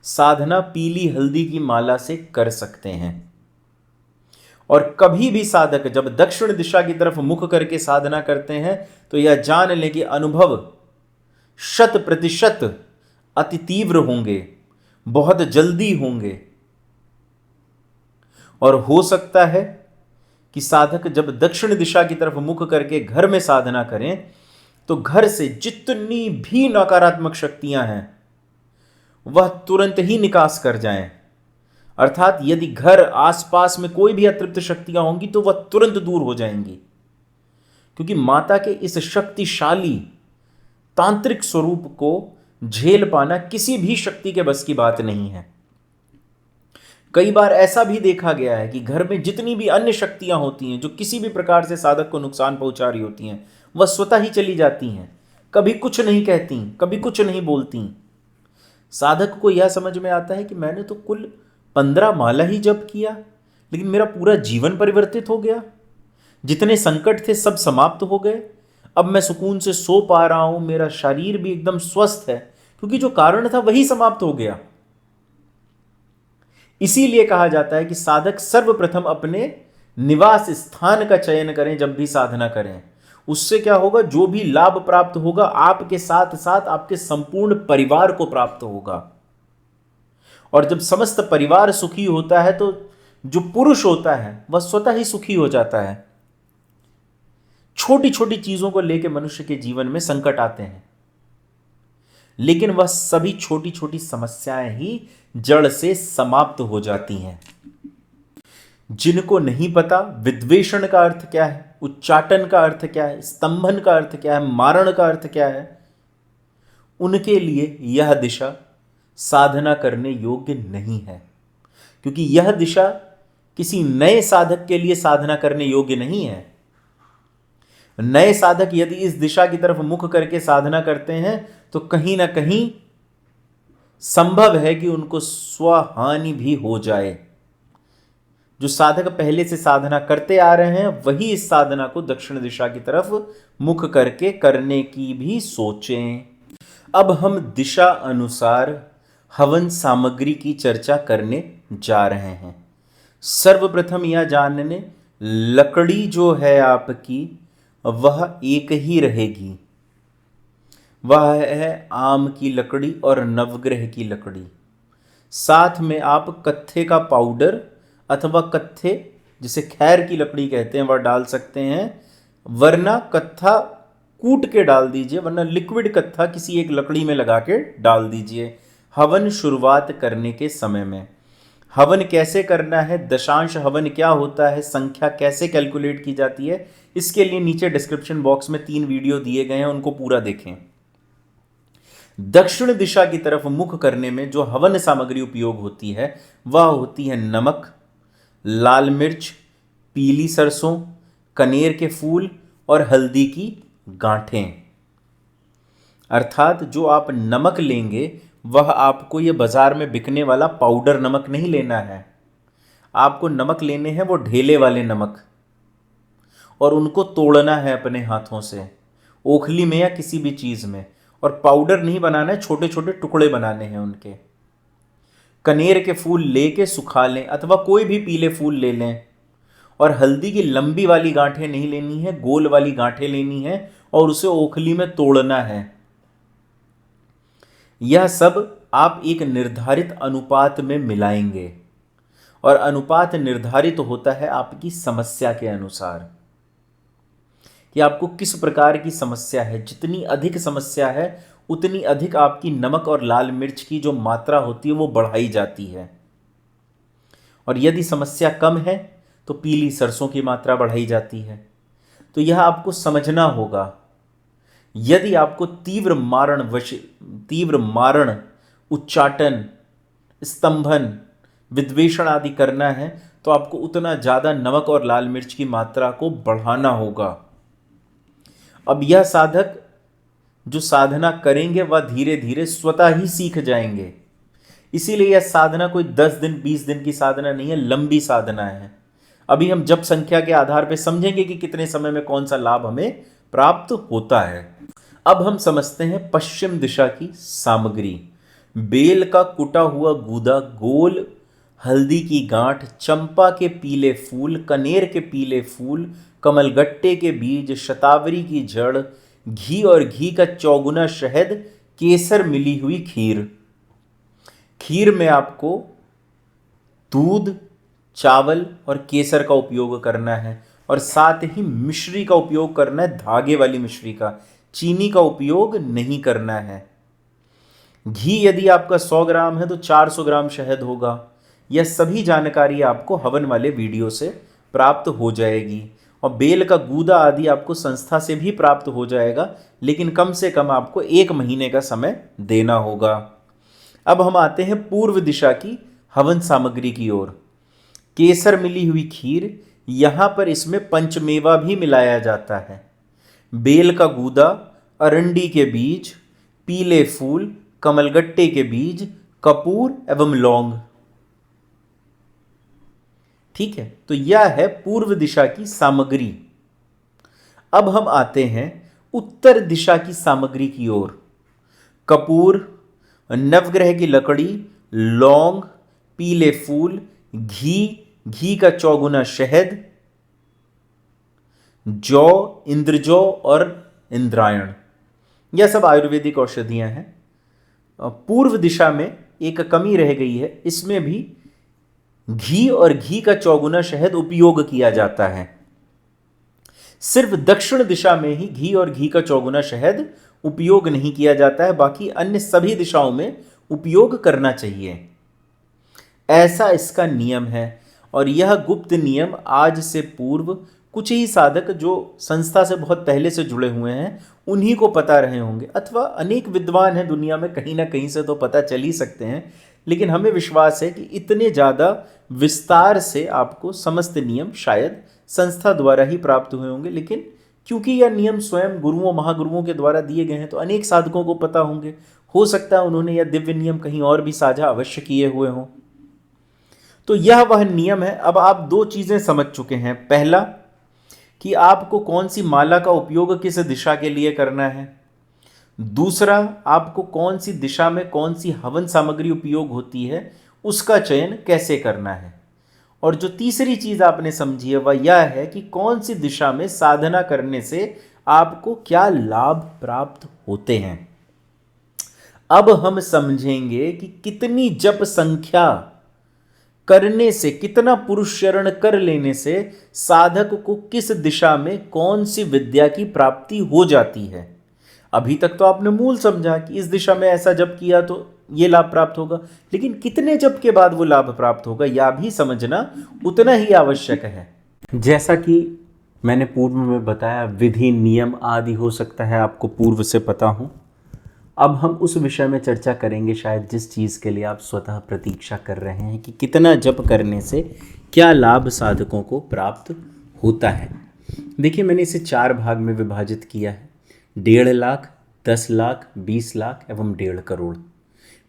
साधना पीली हल्दी की माला से कर सकते हैं। और कभी भी साधक जब दक्षिण दिशा की तरफ मुख करके साधना करते हैं तो यह जान लें कि अनुभव 100% अति तीव्र होंगे, बहुत जल्दी होंगे। और हो सकता है कि साधक जब दक्षिण दिशा की तरफ मुख करके घर में साधना करें तो घर से जितनी भी नकारात्मक शक्तियां हैं वह तुरंत ही निकास कर जाएं। अर्थात यदि घर आसपास में कोई भी अतृप्त शक्तियां होंगी तो वह तुरंत दूर हो जाएंगी, क्योंकि माता के इस शक्तिशाली तांत्रिक स्वरूप को झेल पाना किसी भी शक्ति के बस की बात नहीं है। कई बार ऐसा भी देखा गया है कि घर में जितनी भी अन्य शक्तियां होती हैं जो किसी भी प्रकार से साधक को नुकसान पहुंचा रही होती हैं, वह स्वतः ही चली जाती हैं, कभी कुछ नहीं कहती, कभी कुछ नहीं बोलती। साधक को यह समझ में आता है कि मैंने तो कुल 15 माला ही जप किया, लेकिन मेरा पूरा जीवन परिवर्तित हो गया, जितने संकट थे सब समाप्त हो गए, अब मैं सुकून से सो पा रहा हूं, मेरा शरीर भी एकदम स्वस्थ है, क्योंकि जो कारण था वही समाप्त हो गया। इसीलिए कहा जाता है कि साधक सर्वप्रथम अपने निवास स्थान का चयन करें जब भी साधना करें। उससे क्या होगा, जो भी लाभ प्राप्त होगा आपके साथ साथ आपके संपूर्ण परिवार को प्राप्त होगा। और जब समस्त परिवार सुखी होता है तो जो पुरुष होता है वह स्वतः ही सुखी हो जाता है। छोटी छोटी चीजों को लेकर मनुष्य के जीवन में संकट आते हैं, लेकिन वह सभी छोटी छोटी समस्याएं ही जड़ से समाप्त हो जाती हैं। जिनको नहीं पता विद्वेषण का अर्थ क्या है, उच्चाटन का अर्थ क्या है, स्तंभन का अर्थ क्या है, मारण का अर्थ क्या है, उनके लिए यह दिशा साधना करने योग्य नहीं है, क्योंकि यह दिशा किसी नए साधक के लिए साधना करने योग्य नहीं है। नए साधक यदि इस दिशा की तरफ मुख करके साधना करते हैं तो कहीं ना कहीं संभव है कि उनको स्वहानि भी हो जाए। जो साधक पहले से साधना करते आ रहे हैं वही इस साधना को दक्षिण दिशा की तरफ मुख करके करने की भी सोचें। अब हम दिशा अनुसार हवन सामग्री की चर्चा करने जा रहे हैं। सर्वप्रथम यह जानने, लकड़ी जो है आपकी वह एक ही रहेगी, वह है आम की लकड़ी और नवग्रह की लकड़ी। साथ में आप कत्थे का पाउडर अथवा कत्थे जिसे खैर की लकड़ी कहते हैं वह डाल सकते हैं, वरना कत्था कूट के डाल दीजिए, वरना लिक्विड कत्था किसी एक लकड़ी में लगा के डाल दीजिए हवन शुरुआत करने के समय में। हवन कैसे करना है, दशांश हवन क्या होता है, संख्या कैसे कैलकुलेट की जाती है, इसके लिए नीचे डिस्क्रिप्शन बॉक्स में 3 वीडियो दिए गए हैं, उनको पूरा देखें। दक्षिण दिशा की तरफ मुख करने में जो हवन सामग्री उपयोग होती है वह होती है नमक, लाल मिर्च, पीली सरसों, कनेर के फूल और हल्दी की गांठें। अर्थात जो आप नमक लेंगे वह आपको ये बाजार में बिकने वाला पाउडर नमक नहीं लेना है। आपको नमक लेने हैं वो ढेले वाले नमक, और उनको तोड़ना है अपने हाथों से, ओखली में या किसी भी चीज़ में, और पाउडर नहीं बनाना है, छोटे छोटे टुकड़े बनाने हैं उनके। कनेर के फूल लेके सुखा लें अथवा कोई भी पीले फूल ले लें, और हल्दी की लंबी वाली गांठें नहीं लेनी है, गोल वाली गांठें लेनी है और उसे ओखली में तोड़ना है। यह सब आप एक निर्धारित अनुपात में मिलाएंगे, और अनुपात निर्धारित होता है आपकी समस्या के अनुसार कि आपको किस प्रकार की समस्या है। जितनी अधिक समस्या है उतनी अधिक आपकी नमक और लाल मिर्च की जो मात्रा होती है वो बढ़ाई जाती है, और यदि समस्या कम है तो पीली सरसों की मात्रा बढ़ाई जाती है। तो यह आपको समझना होगा। यदि आपको तीव्र मारण, उच्चाटन, स्तंभन, विद्वेषण आदि करना है तो आपको उतना ज़्यादा नमक और लाल मिर्च की मात्रा को बढ़ाना होगा। अब यह साधक जो साधना करेंगे वह धीरे धीरे स्वतः ही सीख जाएंगे। इसीलिए यह साधना कोई 10 दिन 20 दिन की साधना नहीं है, लंबी साधना है। अभी हम जप संख्या के आधार पर समझेंगे कि कितने समय में कौन सा लाभ हमें प्राप्त होता है। अब हम समझते हैं पश्चिम दिशा की सामग्री। बेल का कुटा हुआ गूदा, गोल हल्दी की गांठ, चंपा के पीले फूल, कनेर के पीले फूल, कमलगट्टे के बीज, शतावरी की जड़, घी और घी का चौगुना शहद, केसर मिली हुई खीर। खीर में आपको दूध, चावल और केसर का उपयोग करना है, और साथ ही मिश्री का उपयोग करना है, धागे वाली मिश्री का। चीनी का उपयोग नहीं करना है। घी यदि आपका 100 ग्राम है तो 400 ग्राम शहद होगा। यह सभी जानकारी आपको हवन वाले वीडियो से प्राप्त हो जाएगी, और बेल का गूदा आदि आपको संस्था से भी प्राप्त हो जाएगा, लेकिन कम से कम आपको 1 महीने का समय देना होगा। अब हम आते हैं पूर्व दिशा की हवन सामग्री की ओर। केसर मिली हुई खीर, यहाँ पर इसमें पंचमेवा भी मिलाया जाता है। बेल का गूदा, अरंडी के बीज, पीले फूल, कमलगट्टे के बीज, कपूर एवं लौंग। ठीक है, तो यह है पूर्व दिशा की सामग्री। अब हम आते हैं उत्तर दिशा की सामग्री की ओर। कपूर, नवग्रह की लकड़ी, लौंग, पीले फूल, घी का चौगुना शहद, जौ, इंद्रजौ और इंद्रायण, यह सब आयुर्वेदिक औषधियां हैं। पूर्व दिशा में एक कमी रह गई है, इसमें भी घी और घी का चौगुना शहद उपयोग किया जाता है। सिर्फ दक्षिण दिशा में ही घी और घी का चौगुना शहद उपयोग नहीं किया जाता है, बाकी अन्य सभी दिशाओं में उपयोग करना चाहिए, ऐसा इसका नियम है। और यह गुप्त नियम आज से पूर्व कुछ ही साधक जो संस्था से बहुत पहले से जुड़े हुए हैं उन्हीं को पता रहे होंगे, अथवा अनेक विद्वान हैं दुनिया में, कहीं ना कहीं से तो पता चल ही सकते हैं। लेकिन हमें विश्वास है कि इतने ज़्यादा विस्तार से आपको समस्त नियम शायद संस्था द्वारा ही प्राप्त हुए होंगे, लेकिन क्योंकि यह नियम स्वयं गुरुओं महागुरुओं के द्वारा दिए गए हैं तो अनेक साधकों को पता होंगे। हो सकता है उन्होंने यह दिव्य नियम कहीं और भी साझा अवश्य किए हुए हों। तो यह वह नियम है। अब आप 2 चीज़ें समझ चुके हैं। पहला कि आपको कौन सी माला का उपयोग किस दिशा के लिए करना है। दूसरा, आपको कौन सी दिशा में कौन सी हवन सामग्री उपयोग होती है उसका चयन कैसे करना है। और जो तीसरी चीज़ आपने समझी है वह यह है कि कौन सी दिशा में साधना करने से आपको क्या लाभ प्राप्त होते हैं। अब हम समझेंगे कि कितनी जप संख्या करने से, कितना पुरुष शरण कर लेने से साधक को किस दिशा में कौन सी विद्या की प्राप्ति हो जाती है। अभी तक तो आपने मूल समझा कि इस दिशा में ऐसा जप किया तो ये लाभ प्राप्त होगा, लेकिन कितने जप के बाद वो लाभ प्राप्त होगा यह भी समझना उतना ही आवश्यक है। जैसा कि मैंने पूर्व में बताया, विधि नियम आदि हो सकता है आपको पूर्व से पता हो। अब हम उस विषय में चर्चा करेंगे शायद जिस चीज़ के लिए आप स्वतः प्रतीक्षा कर रहे हैं कि कितना जप करने से क्या लाभ साधकों को प्राप्त होता है। देखिए, मैंने इसे 4 भाग में विभाजित किया है। 1.5 लाख, 10 लाख, 20 लाख एवं 1.5 करोड़।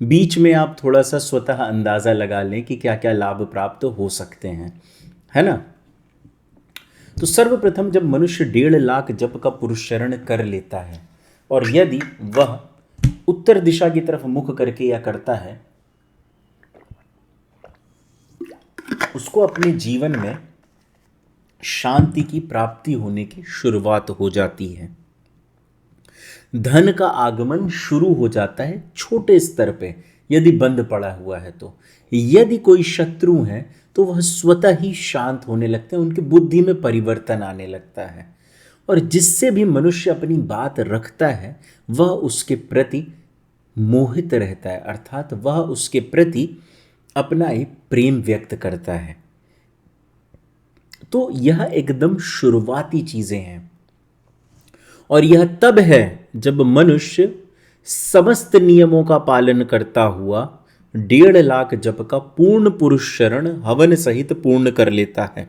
बीच में आप थोड़ा सा स्वतः अंदाजा लगा लें कि क्या क्या लाभ प्राप्त हो सकते हैं, है ना। तो सर्वप्रथम जब मनुष्य 1.5 लाख जप का पुरुषचरण कर लेता है और यदि वह उत्तर दिशा की तरफ मुख करके या करता है, उसको अपने जीवन में शांति की प्राप्ति होने की शुरुआत हो जाती है। धन का आगमन शुरू हो जाता है छोटे स्तर पे, यदि बंद पड़ा हुआ है तो। यदि कोई शत्रु है तो वह स्वतः ही शांत होने लगते हैं, उनकी बुद्धि में परिवर्तन आने लगता है और जिससे भी मनुष्य अपनी बात रखता है वह उसके प्रति मोहित रहता है, अर्थात वह उसके प्रति अपना एक प्रेम व्यक्त करता है। तो यह एकदम शुरुआती चीजें हैं और यह तब है जब मनुष्य समस्त नियमों का पालन करता हुआ 1.5 लाख जप का पूर्ण पुरुषचरण हवन सहित पूर्ण कर लेता है,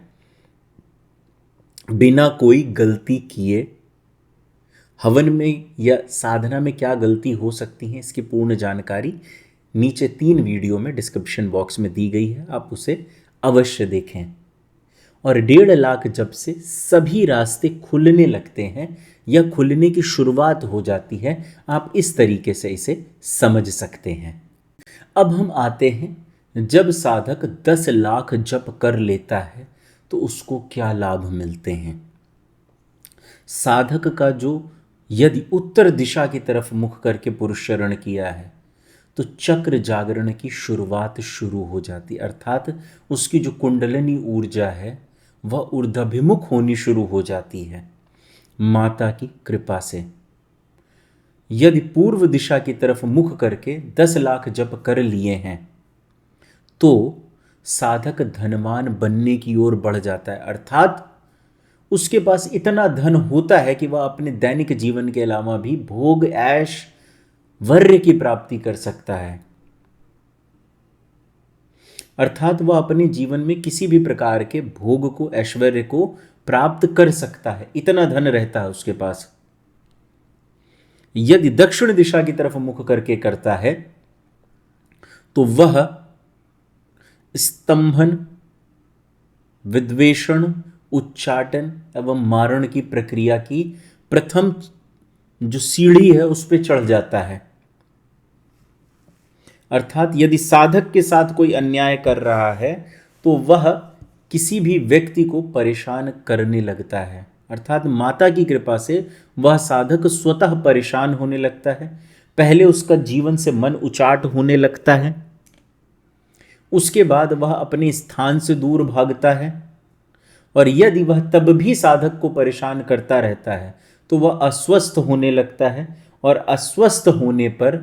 बिना कोई गलती किए। हवन में या साधना में क्या गलती हो सकती है इसकी पूर्ण जानकारी नीचे 3 वीडियो में डिस्क्रिप्शन बॉक्स में दी गई है, आप उसे अवश्य देखें। और 1.5 लाख जप से सभी रास्ते खुलने लगते हैं या खुलने की शुरुआत हो जाती है, आप इस तरीके से इसे समझ सकते हैं। अब हम आते हैं, जब साधक 10 लाख जप कर लेता है तो उसको क्या लाभ मिलते हैं। साधक का जो यदि उत्तर दिशा की तरफ मुख करके पुरुषचरण किया है तो चक्र जागरण की शुरुआत शुरू हो जाती, अर्थात उसकी जो कुंडलिनी ऊर्जा है वह ऊर्ध्वाभिमुख होनी शुरू हो जाती है माता की कृपा से। यदि पूर्व दिशा की तरफ मुख करके 10 लाख जप कर लिए हैं तो साधक धनवान बनने की ओर बढ़ जाता है, अर्थात उसके पास इतना धन होता है कि वह अपने दैनिक जीवन के अलावा भी भोग ऐश वर्य की प्राप्ति कर सकता है, अर्थात वह अपने जीवन में किसी भी प्रकार के भोग को ऐश्वर्य को प्राप्त कर सकता है, इतना धन रहता है उसके पास। यदि दक्षिण दिशा की तरफ मुख करके करता है तो वह स्तंभन, विद्वेषण, उच्चाटन एवं मारण की प्रक्रिया की प्रथम जो सीढ़ी है उस पर चढ़ जाता है, अर्थात यदि साधक के साथ कोई अन्याय कर रहा है तो वह किसी भी व्यक्ति को परेशान करने लगता है, अर्थात माता की कृपा से वह साधक स्वतः परेशान होने लगता है। पहले उसका जीवन से मन उचाट होने लगता है, उसके बाद वह अपने स्थान से दूर भागता है और यदि वह तब भी साधक को परेशान करता रहता है तो वह अस्वस्थ होने लगता है और अस्वस्थ होने पर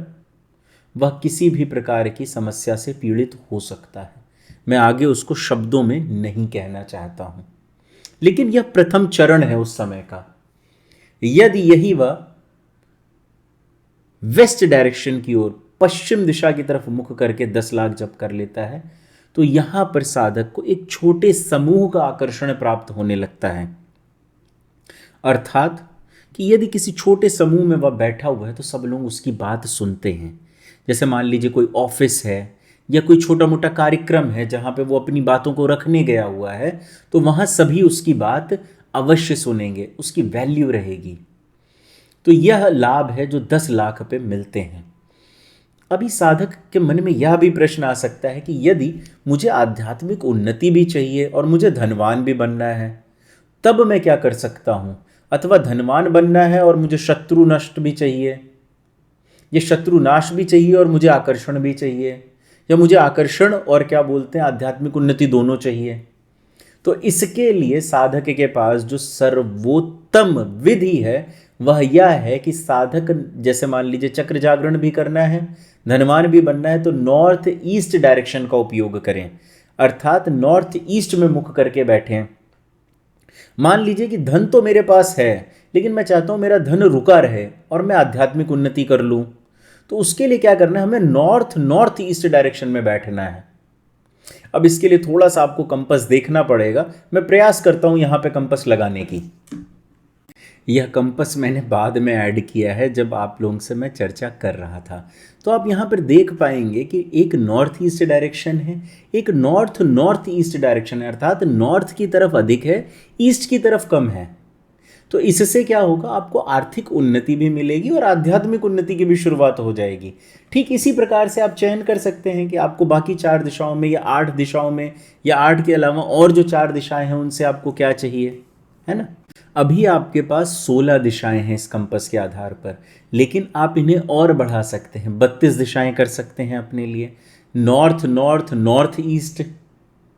वह किसी भी प्रकार की समस्या से पीड़ित हो सकता है। मैं आगे उसको शब्दों में नहीं कहना चाहता हूं, लेकिन यह प्रथम चरण है उस समय का। यदि यही वह वेस्ट डायरेक्शन की ओर, पश्चिम दिशा की तरफ मुख करके 10 लाख जप कर लेता है तो यहां पर साधक को एक छोटे समूह का आकर्षण प्राप्त होने लगता है, अर्थात कि यदि किसी छोटे समूह में वह बैठा हुआ है तो सब लोग उसकी बात सुनते हैं। जैसे मान लीजिए कोई ऑफिस है या कोई छोटा मोटा कार्यक्रम है जहां पे वो अपनी बातों को रखने गया हुआ है तो वहां सभी उसकी बात अवश्य सुनेंगे, उसकी वैल्यू रहेगी। तो यह लाभ है जो 10 लाख पे मिलते हैं। अभी साधक के मन में यह भी प्रश्न आ सकता है कि यदि मुझे आध्यात्मिक उन्नति भी चाहिए और मुझे धनवान भी बनना है तब मैं क्या कर सकता हूं, अथवा धनवान बनना है और मुझे शत्रु नष्ट भी चाहिए, ये शत्रु नाश भी चाहिए और मुझे आकर्षण भी चाहिए, या मुझे आकर्षण और क्या बोलते हैं आध्यात्मिक उन्नति दोनों चाहिए। तो इसके लिए साधक के पास जो सर्वोत्तम विधि है वह यह है कि साधक, जैसे मान लीजिए चक्र जागरण भी करना है, धनवान भी बनना है, तो नॉर्थ ईस्ट डायरेक्शन का उपयोग करें, अर्थात नॉर्थ ईस्ट में मुख करके बैठें। मान लीजिए कि धन तो मेरे पास है लेकिन मैं चाहता हूं मेरा धन रुका रहे और मैं आध्यात्मिक उन्नति कर लूं, तो उसके लिए क्या करना है, हमें नॉर्थ ईस्ट डायरेक्शन में बैठना है। अब इसके लिए थोड़ा सा आपको कंपास देखना पड़ेगा, मैं प्रयास करता हूं यहां पे कंपास लगाने की। यह कंपस मैंने बाद में ऐड किया है जब आप लोगों से मैं चर्चा कर रहा था। तो आप यहाँ पर देख पाएंगे कि एक नॉर्थ ईस्ट डायरेक्शन है, एक नॉर्थ नॉर्थ ईस्ट डायरेक्शन है, अर्थात नॉर्थ की तरफ अधिक है, ईस्ट की तरफ कम है। तो इससे क्या होगा, आपको आर्थिक उन्नति भी मिलेगी और आध्यात्मिक उन्नति की भी शुरुआत हो जाएगी। ठीक इसी प्रकार से आप चयन कर सकते हैं कि आपको बाकी 4 दिशाओं में या 8 दिशाओं में या 8 के अलावा और जो 4 दिशाएं हैं उनसे आपको क्या चाहिए, है ना। अभी आपके पास 16 दिशाएं हैं इस कंपस के आधार पर, लेकिन आप इन्हें और बढ़ा सकते हैं, 32 दिशाएं कर सकते हैं अपने लिए, नॉर्थ नॉर्थ नॉर्थ ईस्ट,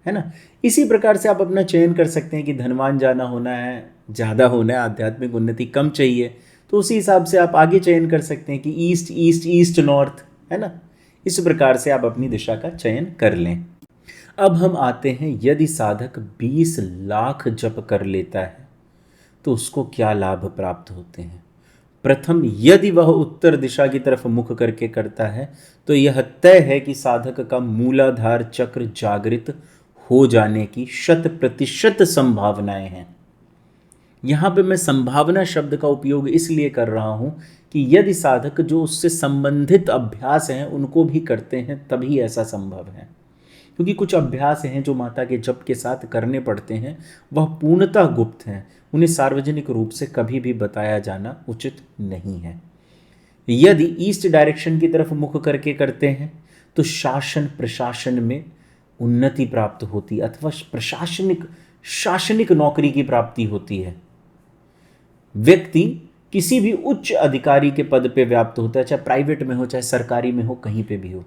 है ना। इसी प्रकार से आप अपना चयन कर सकते हैं कि धनवान जाना होना है, ज़्यादा होना है, आध्यात्मिक उन्नति कम चाहिए, तो उसी हिसाब से आप आगे चयन कर सकते हैं कि ईस्ट ईस्ट ईस्ट नॉर्थ, है ना। इस प्रकार से आप अपनी दिशा का चयन कर लें। अब हम आते हैं, यदि साधक 20 लाख जप कर लेता है तो उसको क्या लाभ प्राप्त होते हैं। प्रथम, यदि वह उत्तर दिशा की तरफ मुख करके करता है तो यह तय है कि साधक का मूलाधार चक्र जागृत हो जाने की 100% संभावनाएं हैं। यहां पे मैं संभावना शब्द का उपयोग इसलिए कर रहा हूं कि यदि साधक जो उससे संबंधित अभ्यास हैं उनको भी करते हैं तभी ऐसा संभव है, क्योंकि कुछ अभ्यास हैं जो माता के जप के साथ करने पड़ते हैं, वह पूर्णतः गुप्त हैं, उन्हें सार्वजनिक रूप से कभी भी बताया जाना उचित नहीं है। यदि ईस्ट डायरेक्शन की तरफ मुख करके करते हैं तो शासन प्रशासन में उन्नति प्राप्त होती है, अथवा शासनिक नौकरी की प्राप्ति होती है। व्यक्ति किसी भी उच्च अधिकारी के पद पे व्याप्त होता है, चाहे प्राइवेट में हो चाहे सरकारी में हो, कहीं पे भी हो।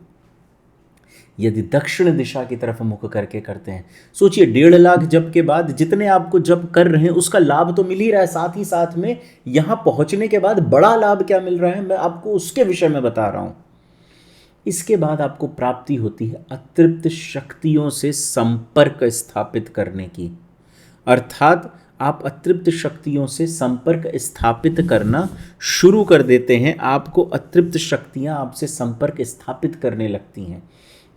यदि दक्षिण दिशा की तरफ मुख करके करते हैं, सोचिए 1.5 लाख जप के बाद जितने आपको जप कर रहे हैं उसका लाभ तो मिल ही रहा है, साथ ही साथ में यहां पहुंचने के बाद बड़ा लाभ क्या मिल रहा है, मैं आपको उसके विषय में बता रहा हूं। इसके बाद आपको प्राप्ति होती है अतृप्त शक्तियों से संपर्क स्थापित करने की, अर्थात आप अतृप्त शक्तियों से संपर्क स्थापित करना शुरू कर देते हैं। आपको अतृप्त शक्तियां आपसे संपर्क स्थापित करने लगती हैं,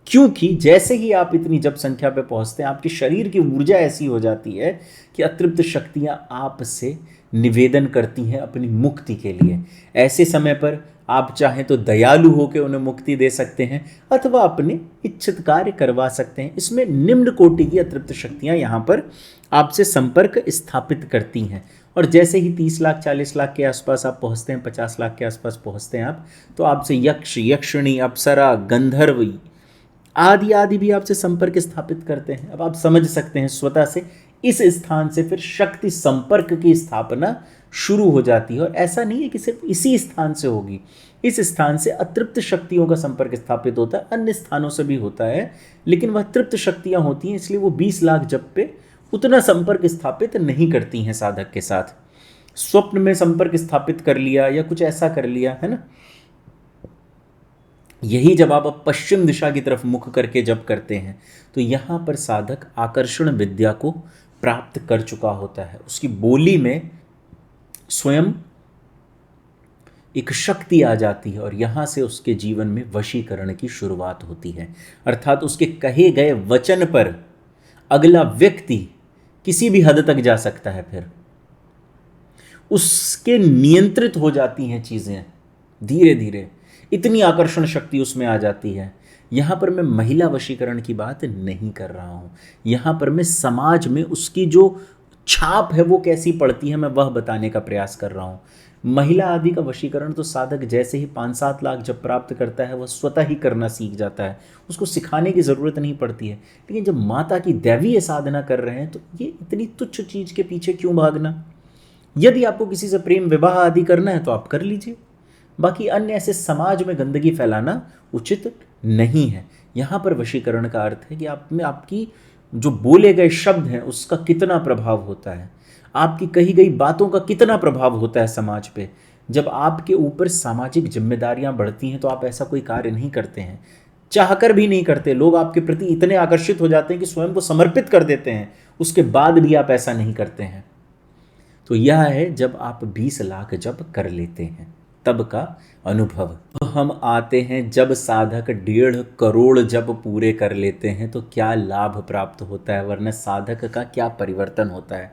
क्योंकि जैसे ही आप इतनी जप संख्या पे पहुंचते हैं आपके शरीर की ऊर्जा ऐसी हो जाती है कि अतृप्त शक्तियां आपसे निवेदन करती हैं अपनी मुक्ति के लिए। ऐसे समय पर आप चाहें तो दयालु होकर उन्हें मुक्ति दे सकते हैं अथवा अपने इच्छित कार्य करवा सकते हैं। इसमें निम्न कोटि की अतृप्त शक्तियां यहाँ पर आपसे संपर्क स्थापित करती हैं। और जैसे ही 30 लाख 40 लाख के आसपास आप पहुँचते हैं, 50 लाख के आसपास पहुँचते हैं आप, तो आपसे यक्ष यक्षिणी अप्सरा गंधर्व आदि आदि भी आपसे संपर्क स्थापित करते हैं। अब आप समझ सकते हैं स्वतः से इस स्थान से फिर शक्ति संपर्क की स्थापना शुरू हो जाती है। और ऐसा नहीं है कि सिर्फ इसी स्थान से होगी, इस स्थान से अतृप्त शक्तियों का संपर्क स्थापित होता है, अन्य स्थानों से भी होता है, लेकिन वह तृप्त शक्तियां होती हैं, इसलिए वो 20 लाख जप पे उतना संपर्क स्थापित नहीं करती हैं साधक के साथ। स्वप्न में संपर्क स्थापित कर लिया या कुछ ऐसा कर लिया, है ना। यही जब आप पश्चिम दिशा की तरफ मुख करके जप करते हैं तो यहाँ पर साधक आकर्षण विद्या को प्राप्त कर चुका होता है। उसकी बोली में स्वयं एक शक्ति आ जाती है और यहाँ से उसके जीवन में वशीकरण की शुरुआत होती है, अर्थात उसके कहे गए वचन पर अगला व्यक्ति किसी भी हद तक जा सकता है, फिर उसके नियंत्रित हो जाती हैं चीज़ें धीरे धीरे, इतनी आकर्षण शक्ति उसमें आ जाती है। यहाँ पर मैं महिला वशीकरण की बात नहीं कर रहा हूँ, यहाँ पर मैं समाज में उसकी जो छाप है वो कैसी पड़ती है मैं वह बताने का प्रयास कर रहा हूँ। महिला आदि का वशीकरण तो साधक जैसे ही 5-7 लाख जब प्राप्त करता है वह स्वतः ही करना सीख जाता है, उसको सिखाने की ज़रूरत नहीं पड़ती है। लेकिन जब माता की दैवीय साधना कर रहे हैं तो ये इतनी तुच्छ चीज़ के पीछे क्यों भागना। यदि आपको किसी से प्रेम विवाह आदि करना है तो आप कर लीजिए, बाकी अन्य ऐसे समाज में गंदगी फैलाना उचित नहीं है। यहाँ पर वशीकरण का अर्थ है कि आप में आपकी जो बोले गए शब्द हैं उसका कितना प्रभाव होता है, आपकी कही गई बातों का कितना प्रभाव होता है समाज पे। जब आपके ऊपर सामाजिक जिम्मेदारियां बढ़ती हैं तो आप ऐसा कोई कार्य नहीं करते हैं, चाहकर भी नहीं करते। लोग आपके प्रति इतने आकर्षित हो जाते हैं कि स्वयं को समर्पित कर देते हैं, उसके बाद भी आप ऐसा नहीं करते हैं। तो यह है जब आप 20 लाख जब कर लेते हैं। तब का अनुभव। तो हम आते हैं, जब साधक 1.5 करोड़ जब पूरे कर लेते हैं तो क्या लाभ प्राप्त होता है, वरना साधक का क्या परिवर्तन होता है।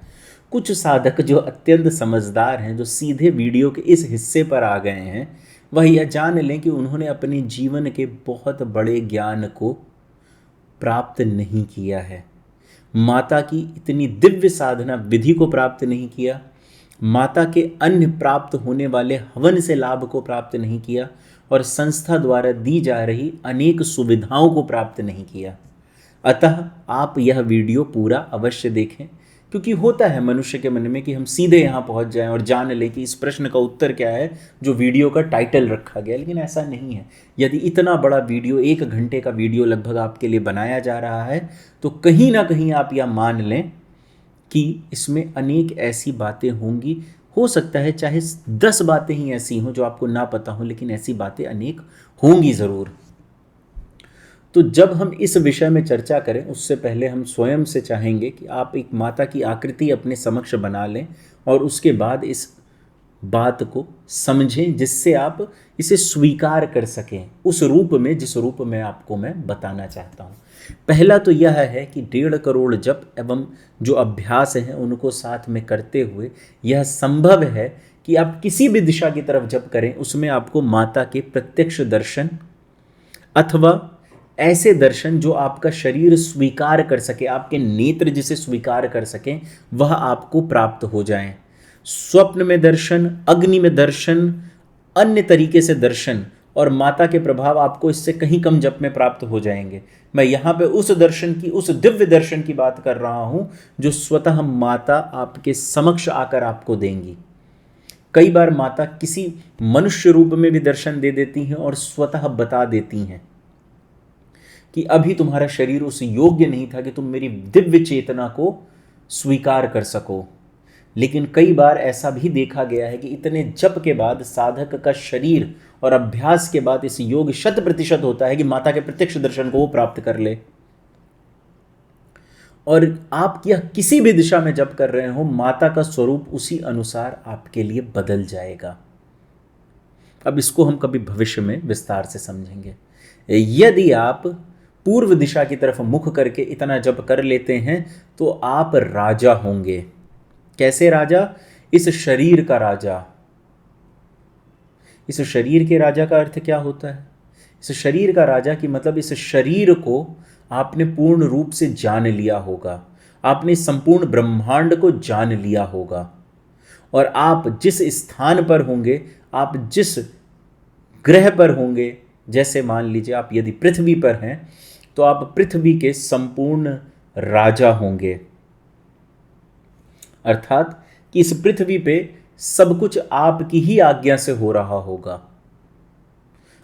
कुछ साधक जो अत्यंत समझदार हैं, जो सीधे वीडियो के इस हिस्से पर आ गए हैं, वह यह जान लें कि उन्होंने अपने जीवन के बहुत बड़े ज्ञान को प्राप्त नहीं किया है। माता की इतनी दिव्य साधना विधि को प्राप्त नहीं किया, माता के अन्य प्राप्त होने वाले हवन से लाभ को प्राप्त नहीं किया, और संस्था द्वारा दी जा रही अनेक सुविधाओं को प्राप्त नहीं किया। अतः आप यह वीडियो पूरा अवश्य देखें, क्योंकि होता है मनुष्य के मन में कि हम सीधे यहाँ पहुँच जाएं और जान लें कि इस प्रश्न का उत्तर क्या है जो वीडियो का टाइटल रखा गया, लेकिन ऐसा नहीं है। यदि इतना बड़ा वीडियो, 1 घंटे का वीडियो लगभग आपके लिए बनाया जा रहा है, तो कहीं ना कहीं आप यह मान लें कि इसमें अनेक ऐसी बातें होंगी। हो सकता है चाहे 10 बातें ही ऐसी हों जो आपको ना पता हो, लेकिन ऐसी बातें अनेक होंगी ज़रूर। तो जब हम इस विषय में चर्चा करें, उससे पहले हम स्वयं से चाहेंगे कि आप एक माता की आकृति अपने समक्ष बना लें और उसके बाद इस बात को समझें, जिससे आप इसे स्वीकार कर सकें उस रूप में जिस रूप में आपको मैं बताना चाहता हूँ। पहला तो यह है कि 1.5 करोड़ जप एवं जो अभ्यास हैं उनको साथ में करते हुए यह संभव है कि आप किसी भी दिशा की तरफ जप करें, उसमें आपको माता के प्रत्यक्ष दर्शन अथवा ऐसे दर्शन जो आपका शरीर स्वीकार कर सके, आपके नेत्र जिसे स्वीकार कर सकें, वह आपको प्राप्त हो जाएं। स्वप्न में दर्शन, अग्नि में दर्शन, अन्य तरीके से दर्शन और माता के प्रभाव आपको इससे कहीं कम जप में प्राप्त हो जाएंगे। मैं यहाँ पे उस दर्शन की, उस दिव्य दर्शन की बात कर रहा हूँ जो स्वतः माता आपके समक्ष आकर आपको देंगी। कई बार माता किसी मनुष्य रूप में भी दर्शन दे देती हैं और स्वतः बता देती हैं कि अभी तुम्हारा शरीर उस योग्य नहीं था कि तुम मेरी दिव्य चेतना को स्वीकार कर सको। लेकिन कई बार ऐसा भी देखा गया है कि इतने जप के बाद साधक का शरीर और अभ्यास के बाद इस योग 100% होता है कि माता के प्रत्यक्ष दर्शन को वो प्राप्त कर ले। और आप यह किसी भी दिशा में जप कर रहे हो, माता का स्वरूप उसी अनुसार आपके लिए बदल जाएगा। अब इसको हम कभी भविष्य में विस्तार से समझेंगे। यदि आप पूर्व दिशा की तरफ मुख करके इतना जप कर लेते हैं तो आप राजा होंगे। कैसे राजा? इस शरीर का राजा। इस शरीर के राजा का अर्थ क्या होता है? इस शरीर का राजा की मतलब इस शरीर को आपने पूर्ण रूप से जान लिया होगा, आपने संपूर्ण ब्रह्मांड को जान लिया होगा, और आप जिस स्थान पर होंगे, आप जिस ग्रह पर होंगे, जैसे मान लीजिए आप यदि पृथ्वी पर हैं तो आप पृथ्वी के संपूर्ण राजा होंगे। अर्थात कि इस पृथ्वी पे सब कुछ आपकी ही आज्ञा से हो रहा होगा।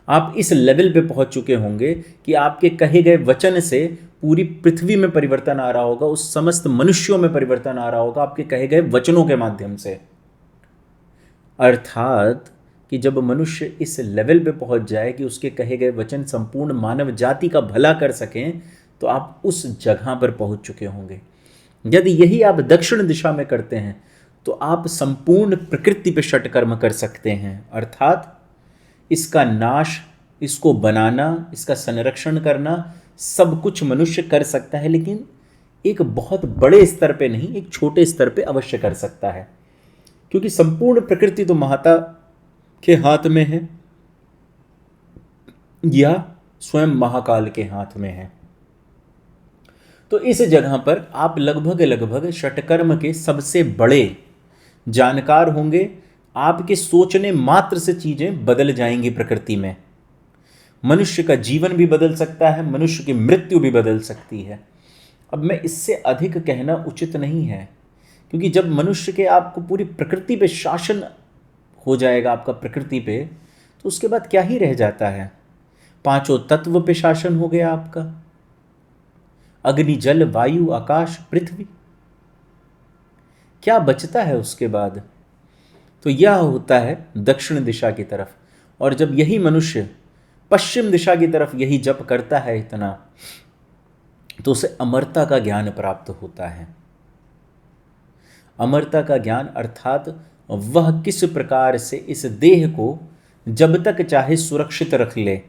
आप इस लेवल पे पहुंच चुके होंगे कि आपके कहे गए वचन से पूरी पृथ्वी में परिवर्तन आ रहा होगा, उस समस्त मनुष्यों में परिवर्तन आ रहा होगा आपके कहे गए वचनों के माध्यम से। अर्थात कि जब मनुष्य इस लेवल पे पहुंच जाए कि उसके कहे गए वचन संपूर्ण मानव जाति का भला कर सकें, तो आप उस जगह पर पहुंच चुके होंगे। यदि यही आप दक्षिण दिशा में करते हैं तो आप संपूर्ण प्रकृति पे षटकर्म कर सकते हैं। अर्थात इसका नाश, इसको बनाना, इसका संरक्षण करना, सब कुछ मनुष्य कर सकता है, लेकिन एक बहुत बड़े स्तर पे नहीं, एक छोटे स्तर पे अवश्य कर सकता है, क्योंकि संपूर्ण प्रकृति तो माता के हाथ में है या स्वयं महाकाल के हाथ में है। तो इस जगह पर आप लगभग षटकर्म के सबसे बड़े जानकार होंगे। आपके सोचने मात्र से चीजें बदल जाएंगी प्रकृति में। मनुष्य का जीवन भी बदल सकता है, मनुष्य की मृत्यु भी बदल सकती है। अब मैं इससे अधिक कहना उचित नहीं है, क्योंकि जब मनुष्य के आपको पूरी प्रकृति पे शासन हो जाएगा, आपका प्रकृति पे, तो उसके बाद क्या ही रह जाता है? 5 तत्व पे शासन हो गया आपका, अग्नि, जल, वायु, आकाश, पृथ्वी। क्या बचता है उसके बाद? तो यह होता है दक्षिण दिशा की तरफ। और जब यही मनुष्य पश्चिम दिशा की तरफ यही जप करता है इतना, तो उसे अमरता का ज्ञान प्राप्त होता है। अमरता का ज्ञान अर्थात वह किस प्रकार से इस देह को जब तक चाहे सुरक्षित रख ले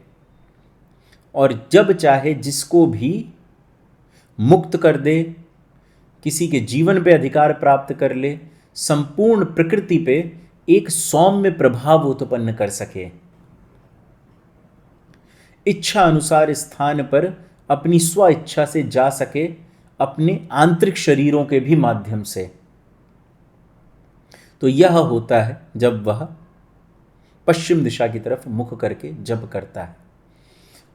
और जब चाहे जिसको भी मुक्त कर दे, किसी के जीवन पे अधिकार प्राप्त कर ले, संपूर्ण प्रकृति पे एक सौम्य प्रभाव उत्पन्न कर सके, इच्छा अनुसार स्थान पर अपनी स्व इच्छा से जा सके, अपने आंतरिक शरीरों के भी माध्यम से। तो यह होता है जब वह पश्चिम दिशा की तरफ मुख करके जप करता है।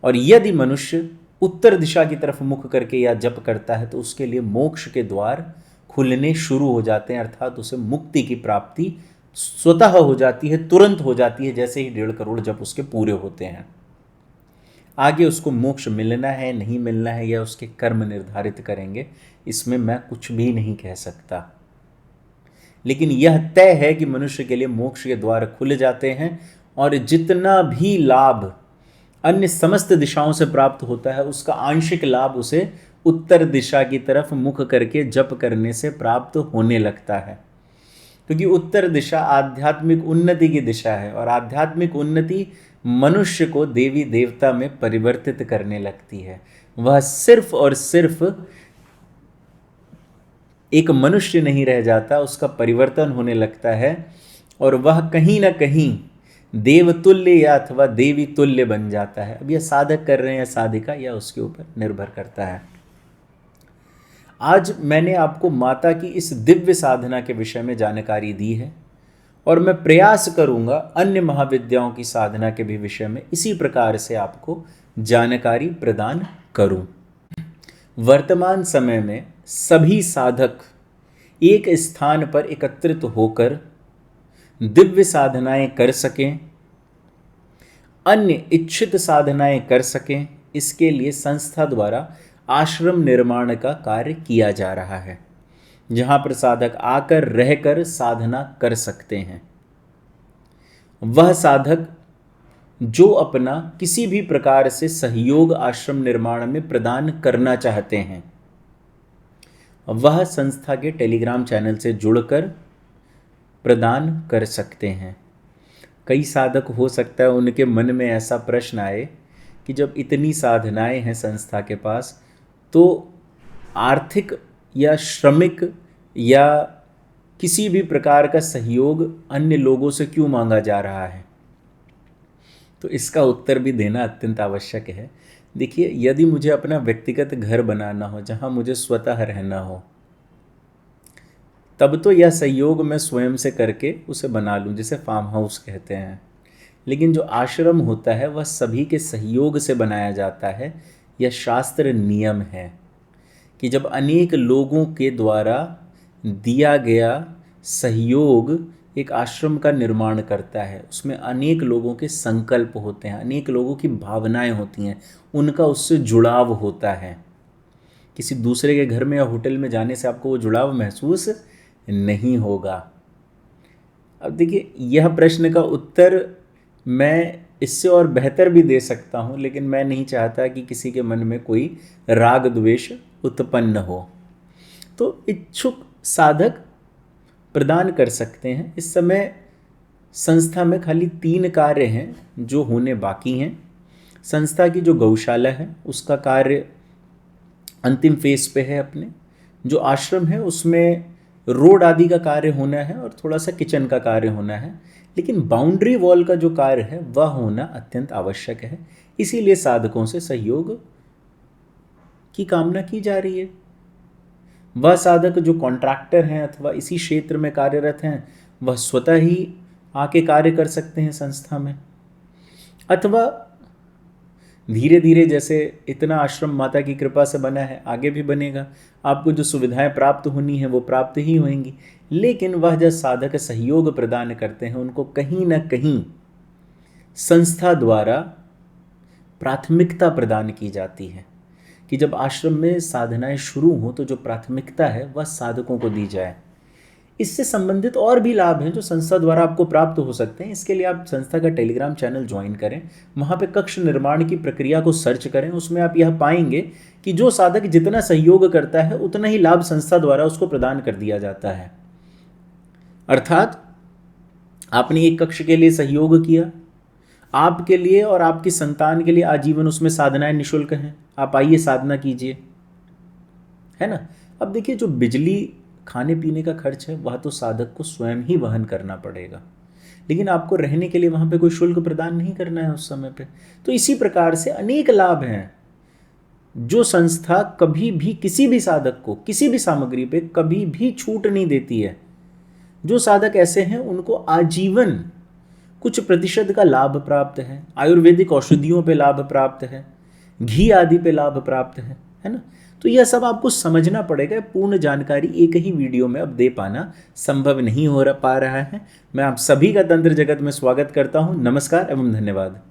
और यदि मनुष्य उत्तर दिशा की तरफ मुख करके या जप करता है तो उसके लिए मोक्ष के द्वार खुलने शुरू हो जाते हैं, अर्थात उसे मुक्ति की प्राप्ति स्वतः हो जाती है, तुरंत हो जाती है, जैसे ही 1.5 करोड़ जप उसके पूरे होते हैं। आगे उसको मोक्ष मिलना है नहीं मिलना है या उसके कर्म निर्धारित करेंगे, इसमें मैं कुछ भी नहीं कह सकता। लेकिन यह तय है कि मनुष्य के लिए मोक्ष के द्वार खुल जाते हैं और जितना भी लाभ अन्य समस्त दिशाओं से प्राप्त होता है उसका आंशिक लाभ उसे उत्तर दिशा की तरफ मुख करके जप करने से प्राप्त होने लगता है। क्योंकि उत्तर दिशा आध्यात्मिक उन्नति की दिशा है और आध्यात्मिक उन्नति मनुष्य को देवी देवता में परिवर्तित करने लगती है। वह सिर्फ और सिर्फ एक मनुष्य नहीं रह जाता, उसका परिवर्तन होने लगता है और वह कहीं ना कहीं देवतुल्य या अथवा देवी तुल्य बन जाता है। अब यह साधक कर रहे हैं या साधिका, या उसके ऊपर निर्भर करता है। आज मैंने आपको माता की इस दिव्य साधना के विषय में जानकारी दी है और मैं प्रयास करूंगा अन्य महाविद्याओं की साधना के भी विषय में इसी प्रकार से आपको जानकारी प्रदान करूं। वर्तमान समय में सभी साधक एक स्थान पर एकत्रित होकर दिव्य साधनाएं कर सकें, अन्य इच्छित साधनाएं कर सकें, इसके लिए संस्था द्वारा आश्रम निर्माण का कार्य किया जा रहा है, जहां पर साधक आकर रहकर साधना कर सकते हैं। वह साधक जो अपना किसी भी प्रकार से सहयोग आश्रम निर्माण में प्रदान करना चाहते हैं, वह संस्था के टेलीग्राम चैनल से जुड़कर प्रदान कर सकते हैं। कई साधक हो सकता है उनके मन में ऐसा प्रश्न आए कि जब इतनी साधनाएं हैं संस्था के पास, तो आर्थिक या श्रमिक या किसी भी प्रकार का सहयोग अन्य लोगों से क्यों मांगा जा रहा है? तो इसका उत्तर भी देना अत्यंत आवश्यक है। देखिए, यदि मुझे अपना व्यक्तिगत घर बनाना हो जहां मुझे स्वतः रहना हो, तब तो यह सहयोग मैं स्वयं से करके उसे बना लूं, जिसे फार्म हाउस कहते हैं। लेकिन जो आश्रम होता है वह सभी के सहयोग से बनाया जाता है। यह शास्त्र नियम है कि जब अनेक लोगों के द्वारा दिया गया सहयोग एक आश्रम का निर्माण करता है, उसमें अनेक लोगों के संकल्प होते हैं, अनेक लोगों की भावनाएं होती हैं, उनका उससे जुड़ाव होता है। किसी दूसरे के घर में या होटल में जाने से आपको वो जुड़ाव महसूस नहीं होगा। अब देखिए, यह प्रश्न का उत्तर मैं इससे और बेहतर भी दे सकता हूं, लेकिन मैं नहीं चाहता कि किसी के मन में कोई राग द्वेष उत्पन्न हो। तो इच्छुक साधक प्रदान कर सकते हैं। इस समय संस्था में खाली 3 कार्य हैं जो होने बाकी हैं। संस्था की जो गौशाला है उसका कार्य अंतिम फेज पे है अपने। जो आश्रम है उसमें रोड आदि का कार्य होना है और थोड़ा सा किचन का कार्य होना है, लेकिन बाउंड्री वॉल का जो कार्य है वह होना अत्यंत आवश्यक है। इसीलिए साधकों से सहयोग की कामना की जा रही है। वह साधक जो कॉन्ट्रैक्टर हैं अथवा इसी क्षेत्र में कार्यरत हैं, वह स्वतः ही आके कार्य कर सकते हैं संस्था में, अथवा धीरे धीरे जैसे इतना आश्रम माता की कृपा से बना है, आगे भी बनेगा, आपको जो सुविधाएं प्राप्त होनी है वो प्राप्त ही होंगी। लेकिन वह जो साधक सहयोग प्रदान करते हैं उनको कहीं ना कहीं संस्था द्वारा प्राथमिकता प्रदान की जाती है कि जब आश्रम में साधनाएं शुरू हो तो जो प्राथमिकता है वह साधकों को दी जाए। इससे संबंधित और भी लाभ हैं जो संस्था द्वारा आपको प्राप्त हो सकते हैं। इसके लिए आप संस्था का टेलीग्राम चैनल ज्वाइन करें, वहाँ पे कक्ष निर्माण की प्रक्रिया को सर्च करें। उसमें आप यह पाएंगे कि जो साधक जितना सहयोग करता है उतना ही लाभ संस्था द्वारा उसको प्रदान कर दिया जाता है। अर्थात आपने एक कक्ष के लिए सहयोग किया, आपके लिए और आपकी संतान के लिए आजीवन उसमें साधनाएं निःशुल्क हैं। आप आइए साधना कीजिए, है ना। अब देखिए, जो बिजली, खाने पीने का खर्च है वह तो साधक को स्वयं ही वहन करना पड़ेगा, लेकिन आपको रहने के लिए वहाँ पे कोई शुल्क प्रदान नहीं करना है उस समय पे। तो इसी प्रकार से अनेक लाभ हैं जो संस्था कभी भी किसी भी साधक को किसी भी सामग्री पे कभी भी छूट नहीं देती है। जो साधक ऐसे हैं उनको आजीवन कुछ प्रतिशत का लाभ प्राप्त है, आयुर्वेदिक औषधियों पे लाभ प्राप्त है, घी आदि पे लाभ प्राप्त है ना। तो यह सब आपको समझना पड़ेगा। पूर्ण जानकारी एक ही वीडियो में अब दे पाना संभव नहीं हो पा रहा है। मैं आप सभी का तंत्र जगत में स्वागत करता हूँ। नमस्कार एवं धन्यवाद।